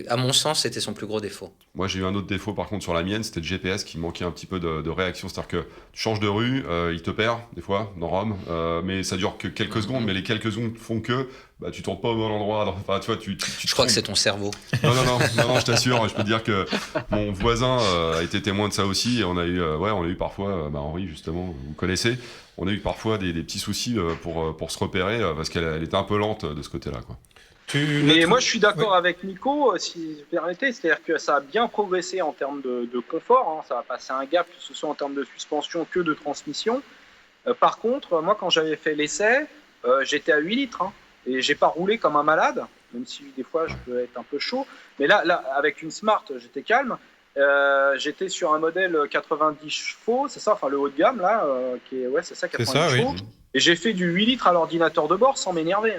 à mon sens, c'était son plus gros défaut. Moi, j'ai eu un autre défaut par contre sur la mienne, c'était le GPS qui manquait un petit peu de réaction. C'est-à-dire que tu changes de rue, il te perd des fois dans Rome, mais ça dure que quelques secondes, mais les quelques secondes font que tu tournes pas au bon endroit. Enfin, tu vois, je crois que c'est ton cerveau. Non, je t'assure. Je peux te dire que mon voisin a été témoin de ça aussi, et on a eu parfois, Henri justement, vous connaissez, on a eu parfois des petits soucis pour se repérer parce qu'elle était un peu lente de ce côté-là, quoi. Mais moi, je suis d'accord avec Nico, si vous permettez, c'est-à-dire que ça a bien progressé en termes de confort, ça a passé un gap, que ce soit en termes de suspension que de transmission. Par contre, moi, quand j'avais fait l'essai, j'étais à 8 litres, et j'ai pas roulé comme un malade, même si des fois, je peux être un peu chaud. Mais là avec une Smart, j'étais calme. J'étais sur un modèle 90 chevaux, c'est ça, enfin le haut de gamme, là, c'est ça, 90 chevaux. Oui. Et j'ai fait du 8 litres à l'ordinateur de bord sans m'énerver,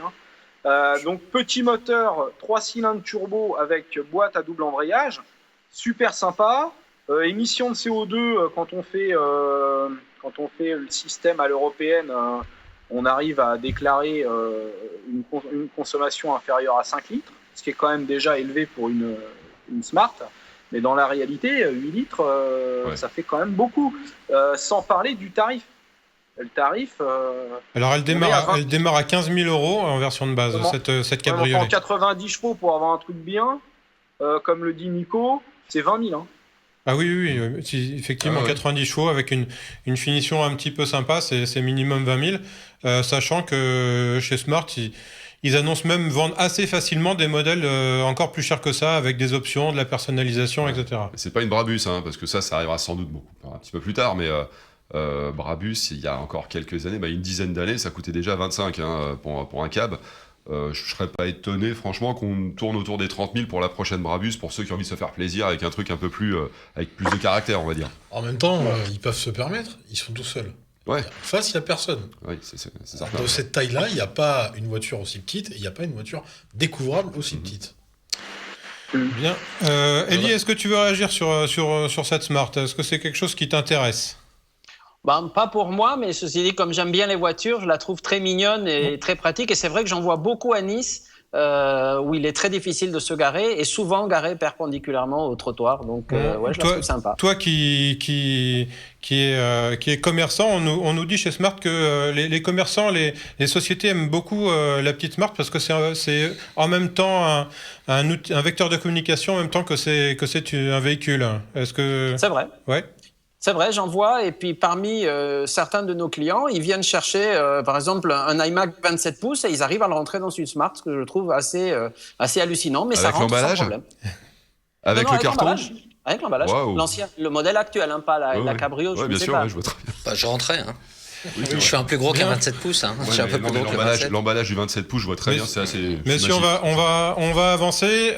donc petit moteur 3 cylindres turbo avec boîte à double embrayage, super sympa. Émission de CO2 quand on fait le système à l'européenne, on arrive à déclarer une consommation inférieure à 5 litres, ce qui est quand même déjà élevé pour une Smart. Mais dans la réalité, 8 litres, ça fait quand même beaucoup, sans parler du tarif. Le tarif. Alors, elle démarre à 15 000 € en version de base, cette cabriolet. En 90 chevaux pour avoir un truc bien, comme le dit Nico, c'est 20 000. Ah oui, effectivement, 90 chevaux avec une finition un petit peu sympa, c'est minimum 20 000. Sachant que chez Smart, ils annoncent même vendre assez facilement des modèles encore plus chers que ça, avec des options, de la personnalisation, etc. C'est pas une Brabus, parce que ça arrivera sans doute un petit peu plus tard, mais Brabus, il y a encore quelques années, une dizaine d'années, ça coûtait déjà 25 pour un cab. Je serais pas étonné, franchement, qu'on tourne autour des 30 000 pour la prochaine Brabus, pour ceux qui ont envie de se faire plaisir avec un truc un peu plus, avec plus de caractère, on va dire. En même temps, ils peuvent se permettre, ils sont tout seuls. Ouais. En face, il n'y a personne. Oui, c'est certain. Dans cette taille-là, il n'y a pas une voiture aussi petite et il n'y a pas une voiture découvrable aussi petite. Bien. Elie, est-ce que tu veux réagir sur cette Smart ? Est-ce que c'est quelque chose qui t'intéresse ? Pas pour moi, mais ceci dit, comme j'aime bien les voitures, je la trouve très mignonne et très pratique. Et c'est vrai que j'en vois beaucoup à Nice, où il est très difficile de se garer et souvent garé perpendiculairement au trottoir. Donc, je la trouve sympa. Toi qui est commerçant, on nous dit chez Smart que les commerçants, les sociétés aiment beaucoup la petite Smart parce que c'est en même temps un vecteur de communication en même temps que c'est un véhicule. Est-ce que c'est vrai? Ouais. C'est vrai, j'en vois. Et puis, parmi certains de nos clients, ils viennent chercher, par exemple, un iMac 27 pouces et ils arrivent à le rentrer dans une Smart, ce que je trouve assez hallucinant. Mais avec ça rentre sans problème. Avec le carton. Avec l'emballage. Wow. L'ancien, le modèle actuel, pas la cabrio, je ne sais pas. Ouais, je vois très bien. Je rentrais. Je suis un plus gros qu'un 27 pouces. Je suis un peu plus gros que 27. L'emballage du 27 pouces, je vois très bien. C'est assez. Mais si on va avancer.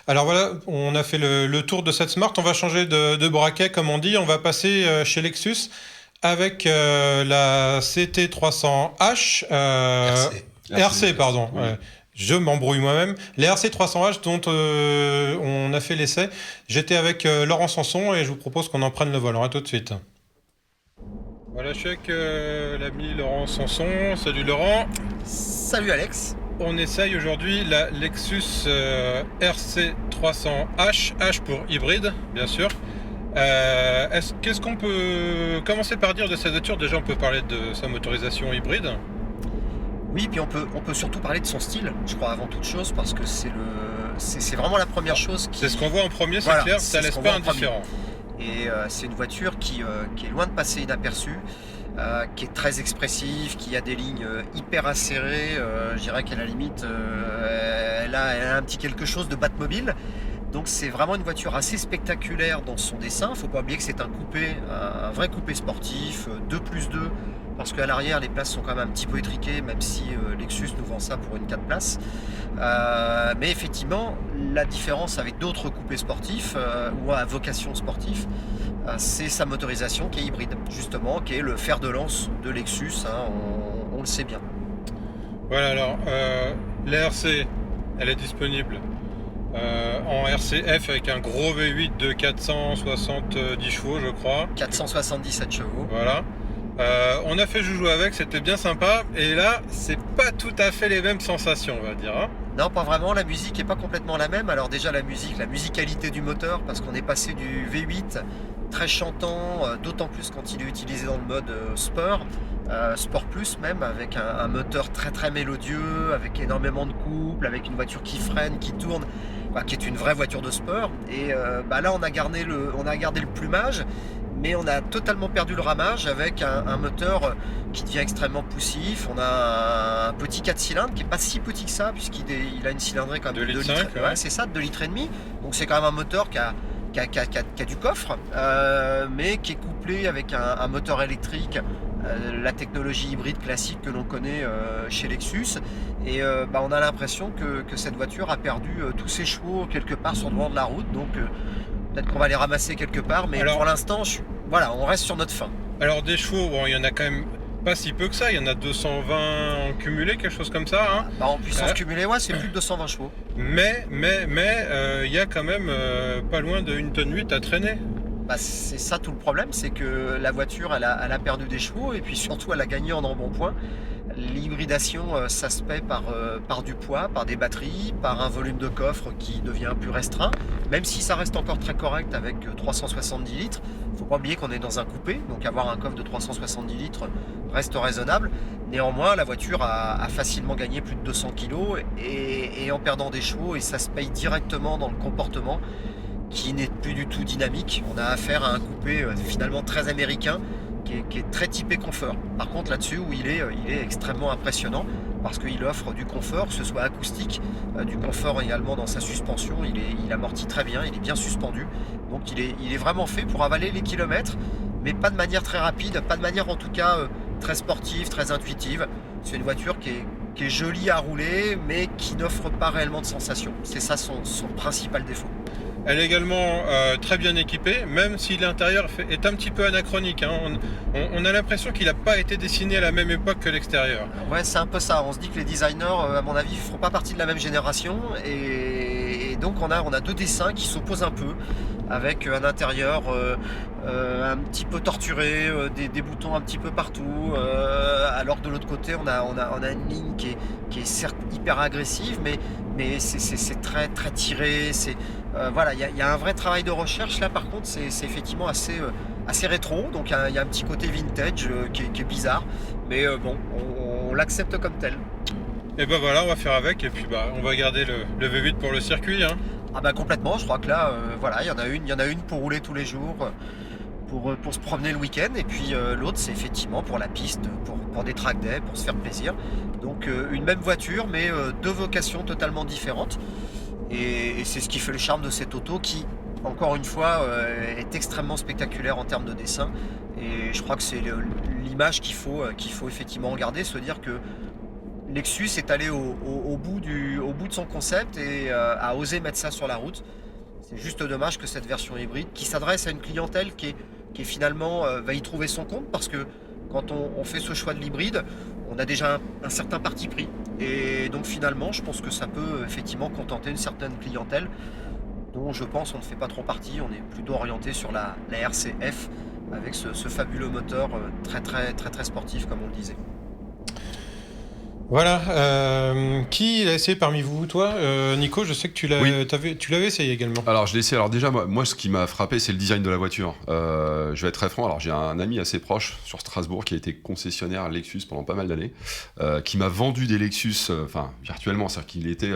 Alors voilà, on a fait le tour de cette Smart. On va changer de braquet, comme on dit. On va passer chez Lexus avec la CT300H. RC, pardon. Oui. Ouais. Je m'embrouille moi-même. Les RC300H dont on a fait l'essai, j'étais avec Laurent Sanson et je vous propose qu'on en prenne le volant. À tout de suite. Voilà, je suis avec l'ami Laurent Sanson. Salut Laurent. Salut Alex. On essaye aujourd'hui la Lexus RC300H, H pour hybride, bien sûr. Qu'est-ce qu'on peut commencer par dire de cette voiture? Déjà, on peut parler de sa motorisation hybride. Oui, puis on peut surtout parler de son style, je crois, avant toute chose, parce que c'est vraiment la première chose qui... C'est ce qu'on voit en premier, c'est clair, ça laisse pas indifférent. Et c'est une voiture qui est loin de passer inaperçue, qui est très expressive, qui a des lignes hyper acérées. Je dirais qu'à la limite, elle a un petit quelque chose de Batmobile. Donc c'est vraiment une voiture assez spectaculaire dans son dessin. Il ne faut pas oublier que c'est un vrai coupé sportif, 2+2, parce qu'à l'arrière les places sont quand même un petit peu étriquées, même si Lexus nous vend ça pour une 4 places. Mais effectivement, la différence avec d'autres coupés sportifs ou à vocation sportive, c'est sa motorisation qui est hybride, justement, qui est le fer de lance de Lexus, hein, on le sait bien. Voilà, alors la RC, elle est disponible en RCF avec un gros V8 de 470 chevaux, je crois. 477 chevaux. Voilà. On a fait joujou avec, c'était bien sympa. Et là, c'est pas tout à fait les mêmes sensations, on va dire. Hein. Non, pas vraiment. La musique n'est pas complètement la même. Alors déjà, la musicalité du moteur, parce qu'on est passé du V8 très chantant, d'autant plus quand il est utilisé dans le mode Sport Plus même, avec un moteur très très mélodieux, avec énormément de couple, avec une voiture qui freine, qui tourne, qui est une vraie voiture de sport. Et là, on a gardé le plumage, mais on a totalement perdu le ramage avec un moteur qui devient extrêmement poussif. On a un petit 4 cylindres qui n'est pas si petit que ça, puisqu'il a une cylindrée quand même de 2 litres. Ouais, c'est ça, de 2,5 litres. Donc c'est quand même un moteur qui a du coffre, mais qui est couplé avec un moteur électrique, la technologie hybride classique que l'on connaît chez Lexus. Et on a l'impression que cette voiture a perdu tous ses chevaux quelque part sur le devant de la route. Donc peut-être qu'on va les ramasser quelque part, mais alors, pour l'instant, on reste sur notre fin. Alors des chevaux, il y en a quand même pas si peu que ça, il y en a 220 en cumulé, quelque chose comme ça. Hein. En puissance cumulée, ouais, c'est plus de 220 chevaux. Mais il y a quand même pas loin de 1,8 tonne à traîner. C'est ça tout le problème, c'est que la voiture, elle a perdu des chevaux, et puis surtout, elle a gagné en embonpoint. L'hybridation, ça se paie par du poids, par des batteries, par un volume de coffre qui devient plus restreint, même si ça reste encore très correct avec 370 litres. Il ne faut pas oublier qu'on est dans un coupé, donc avoir un coffre de 370 litres reste raisonnable. Néanmoins, la voiture a facilement gagné plus de 200 kg et en perdant des chevaux, et ça se paye directement dans le comportement qui n'est plus du tout dynamique. On a affaire à un coupé finalement très américain, qui est très typé confort. Par contre, là-dessus, où il est extrêmement impressionnant, parce qu'il offre du confort, que ce soit acoustique, du confort également dans sa suspension. Il amortit très bien, il est bien suspendu. Donc il est vraiment fait pour avaler les kilomètres, mais pas de manière très rapide, pas de manière en tout cas très sportive, très intuitive. C'est une voiture qui est jolie à rouler, mais qui n'offre pas réellement de sensations. C'est ça son principal défaut. Elle est également très bien équipée, même si l'intérieur est un petit peu anachronique. Hein. On a l'impression qu'il n'a pas été dessiné à la même époque que l'extérieur. Ouais, c'est un peu ça. On se dit que les designers, à mon avis, ne feront pas partie de la même génération. Et donc on a deux dessins qui s'opposent un peu, avec un intérieur un petit peu torturé, des boutons un petit peu partout, alors que de l'autre côté on a une ligne qui est certes hyper agressive, mais c'est très très tiré. Voilà, il y a un vrai travail de recherche là. Par contre, c'est effectivement assez rétro, donc il y a un petit côté vintage qui est bizarre, mais bon, on l'accepte comme tel. Et voilà, on va faire avec, et puis on va garder le V8 pour le circuit. Hein. Ah complètement, je crois que là, voilà, il y en a une pour rouler tous les jours, pour se promener le week-end, et puis l'autre c'est effectivement pour la piste, pour des track days, pour se faire plaisir. Donc une même voiture, mais deux vocations totalement différentes. Et c'est ce qui fait le charme de cette auto qui, encore une fois, est extrêmement spectaculaire en termes de dessin. Et je crois que c'est l'image qu'il faut effectivement regarder, se dire que Lexus est allé au bout de son concept et a osé mettre ça sur la route. C'est juste dommage que cette version hybride, qui s'adresse à une clientèle qui est finalement va y trouver son compte, parce que quand on fait ce choix de l'hybride, on a déjà un certain parti pris. Et donc finalement, je pense que ça peut effectivement contenter une certaine clientèle dont je pense on ne fait pas trop partie. On est plutôt orienté sur la RCF avec ce fabuleux moteur très sportif comme on le disait. Voilà. Qui l'a essayé parmi vous? Toi, Nico, je sais que tu l'avais essayé également. Alors, je l'ai essayé. Alors, déjà, moi, ce qui m'a frappé, c'est le design de la voiture. Je vais être très franc. Alors, j'ai un ami assez proche sur Strasbourg qui a été concessionnaire Lexus pendant pas mal d'années, qui m'a vendu des Lexus, virtuellement. C'est-à-dire qu'il était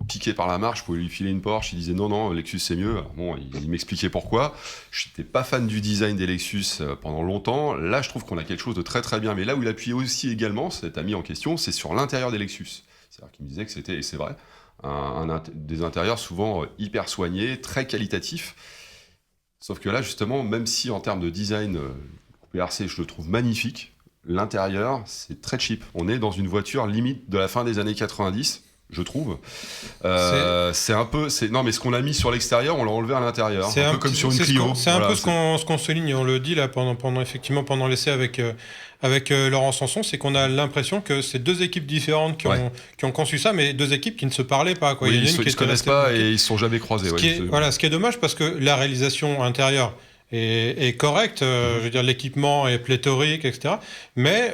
piqué par la marque. Je pouvais lui filer une Porsche. Il disait non, Lexus, c'est mieux. Alors, bon, il m'expliquait pourquoi. Je n'étais pas fan du design des Lexus pendant longtemps. Là, je trouve qu'on a quelque chose de très, très bien. Mais là où il appuyait aussi également, cet ami en question, c'est sur l'intérieur des Lexus. C'est-à-dire qu'il me disait que c'était, et c'est vrai, des intérieurs souvent hyper soignés, très qualitatifs. Sauf que là, justement, même si en termes de design, coupé RC, je le trouve magnifique, l'intérieur, c'est très cheap. On est dans une voiture limite de la fin des années 90, je trouve. C'est un peu... Non, mais ce qu'on a mis sur l'extérieur, on l'a enlevé à l'intérieur. C'est un peu comme sur une Clio. C'est un peu ce qu'on souligne, on le dit là pendant l'essai avec Laurent Sanson, c'est qu'on a l'impression que c'est deux équipes différentes qui ont conçu ça, mais deux équipes qui ne se parlaient pas. Quoi. Oui, il y en a ils ne se connaissent pas et ils ne se sont jamais croisés. Ce qui est dommage parce que la réalisation intérieure est correcte, je veux dire l'équipement est pléthorique, etc. Mais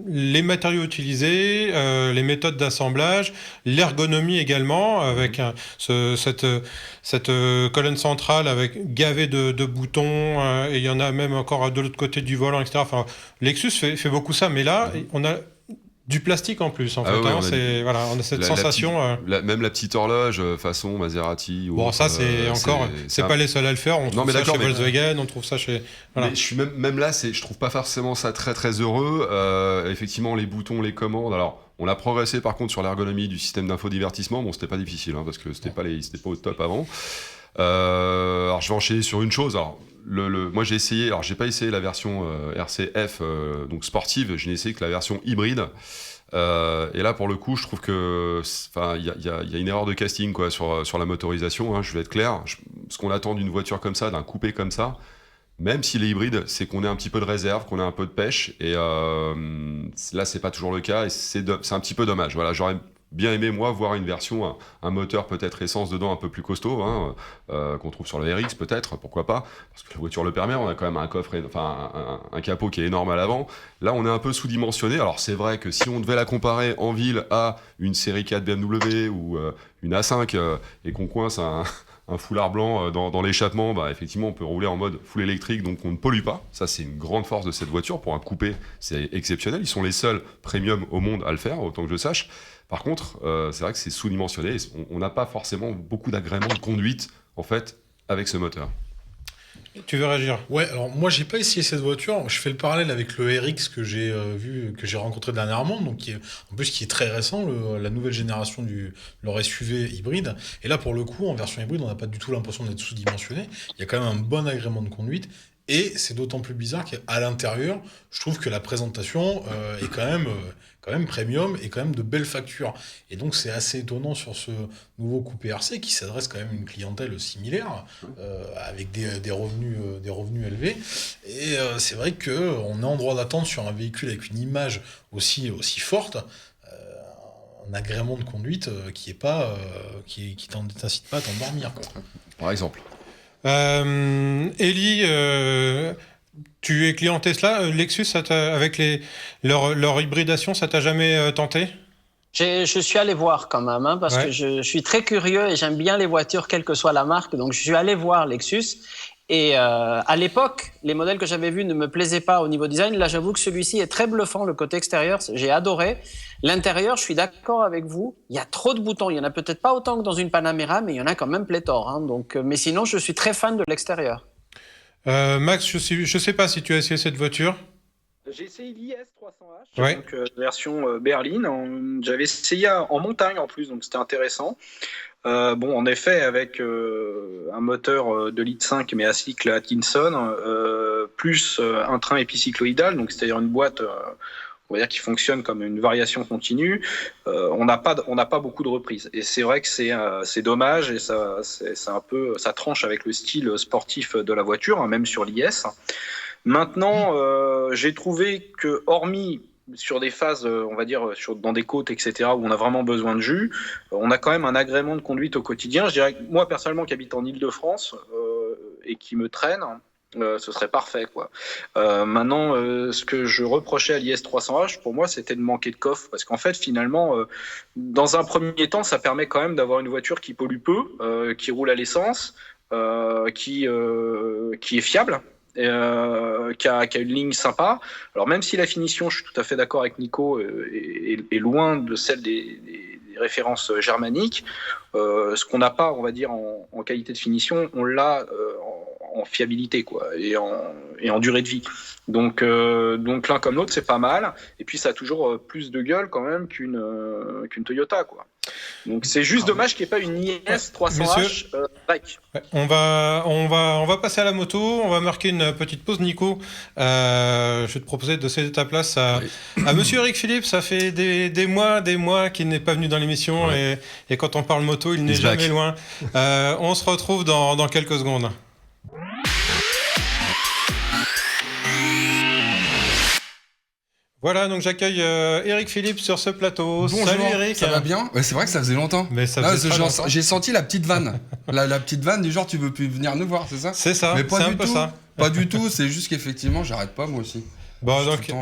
les matériaux utilisés, les méthodes d'assemblage, l'ergonomie également, avec cette colonne centrale avec gavée de boutons, et il y en a même encore de l'autre côté du volant, etc. Enfin, Lexus fait beaucoup ça, mais là, on a du plastique en plus, on a cette sensation. Même la petite horloge façon Maserati. Bon, ça, c'est pas les seuls à le faire. On trouve ça chez Volkswagen, on trouve ça chez. Voilà. Mais je suis même là, je trouve pas forcément ça très très heureux. Effectivement, les boutons, les commandes. Alors, on a progressé par contre sur l'ergonomie du système d'infodivertissement. Bon, c'était pas difficile parce que c'était pas au top avant. Alors, je vais enchaîner sur une chose. Alors, moi j'ai essayé, alors j'ai pas essayé la version RCF donc sportive, je n'ai essayé que la version hybride. Et là pour le coup je trouve que il y a une erreur de casting quoi sur la motorisation, je vais être clair. Ce qu'on attend d'une voiture comme ça, d'un coupé comme ça, même s'il est hybride, c'est qu'on ait un petit peu de réserve, qu'on ait un peu de pêche, et là c'est pas toujours le cas et c'est un petit peu dommage. Voilà, j'aurais bien aimé moi voir une version, un moteur peut-être essence dedans un peu plus costaud, qu'on trouve sur le RX peut-être, pourquoi pas, parce que la voiture le permet. On a quand même un coffre, un capot qui est énorme à l'avant. Là on est un peu sous-dimensionné. Alors c'est vrai que si on devait la comparer en ville à une série 4 BMW ou une A5 et qu'on coince un foulard blanc dans l'échappement, effectivement on peut rouler en mode full électrique, donc on ne pollue pas. Ça c'est une grande force de cette voiture. Pour un coupé c'est exceptionnel, ils sont les seuls premium au monde à le faire, autant que je sache. Par contre, c'est vrai que c'est sous-dimensionné. On n'a pas forcément beaucoup d'agréments de conduite, en fait, avec ce moteur. Tu veux réagir? Ouais, alors moi, j'ai pas essayé cette voiture. Je fais le parallèle avec le RX que j'ai que j'ai rencontré dernièrement, donc qui est très récent, la nouvelle génération leur SUV hybride. Et là, pour le coup, en version hybride, on n'a pas du tout l'impression d'être sous-dimensionné. Il y a quand même un bon agrément de conduite. Et c'est d'autant plus bizarre qu'à l'intérieur, je trouve que la présentation est quand même premium et quand même de belle facture. Et donc c'est assez étonnant sur ce nouveau coupé RC qui s'adresse quand même à une clientèle similaire, avec des revenus élevés. Et c'est vrai qu'on est en droit d'attendre sur un véhicule avec une image aussi forte, un agrément de conduite qui t'incite pas à t'endormir, quoi. Par exemple. Ellie, tu es client Tesla. Lexus, avec leur hybridation, ça t'a jamais tenté? Je suis allé voir quand même, parce que je suis très curieux et j'aime bien les voitures, quelle que soit la marque. Donc, je suis allé voir Lexus. Et à l'époque, les modèles que j'avais vus ne me plaisaient pas au niveau design. Là, j'avoue que celui-ci est très bluffant. Le côté extérieur, j'ai adoré. L'intérieur, je suis d'accord avec vous. Il y a trop de boutons. Il y en a peut-être pas autant que dans une Panamera, mais il y en a quand même pléthore. Donc, mais sinon, je suis très fan de l'extérieur. Max, je sais pas si tu as essayé cette voiture. J'ai essayé l'IS 300H, donc version berline. J'avais essayé en montagne en plus, donc c'était intéressant. En effet, avec un moteur de litre 5 mais à cycle Atkinson, plus un train épicycloïdal, donc c'est-à-dire une boîte, on va dire, qui fonctionne comme une variation continue, on n'a pas beaucoup de reprises. Et c'est vrai que c'est dommage, et ça tranche avec le style sportif de la voiture, même sur l'IS. Maintenant, j'ai trouvé que, hormis sur des phases, on va dire, dans des côtes, etc., où on a vraiment besoin de jus, on a quand même un agrément de conduite au quotidien. Je dirais que moi, personnellement, qui habite en Île-de-France et qui me traîne, ce serait parfait, quoi. Maintenant, ce que je reprochais à l'IS300H, pour moi, c'était de manquer de coffre, parce qu'en fait, finalement, dans un premier temps, ça permet quand même d'avoir une voiture qui pollue peu, qui roule à l'essence, qui est fiable. Qui a une ligne sympa. Alors même si la finition, je suis tout à fait d'accord avec Nico, est loin de celle des références germaniques, ce qu'on n'a pas, on va dire, en qualité de finition, on l'a en fiabilité, quoi, et en durée de vie. Donc l'un comme l'autre, c'est pas mal. Et puis ça a toujours plus de gueule quand même qu'une Toyota, quoi. Donc c'est juste dommage qu'il n'y ait pas une IS300H break. Ouais, on va passer à la moto, on va marquer une petite pause, Nico. Je vais te proposer de céder ta place à monsieur Eric Philippe. Ça fait des mois qu'il n'est pas venu dans l'émission, et quand on parle moto, il n'est jamais loin. On se retrouve dans quelques secondes. Voilà, donc j'accueille Eric Philippe sur ce plateau. Bonjour, salut Eric. Ça va bien ? Ouais, c'est vrai que ça faisait longtemps. Mais ça faisait très longtemps. J'ai senti la petite vanne. la petite vanne du genre tu veux plus venir nous voir, c'est ça ? C'est ça, mais pas c'est du un peu tout. ça. Pas du tout, c'est juste qu'effectivement j'arrête pas moi aussi. Bon, donc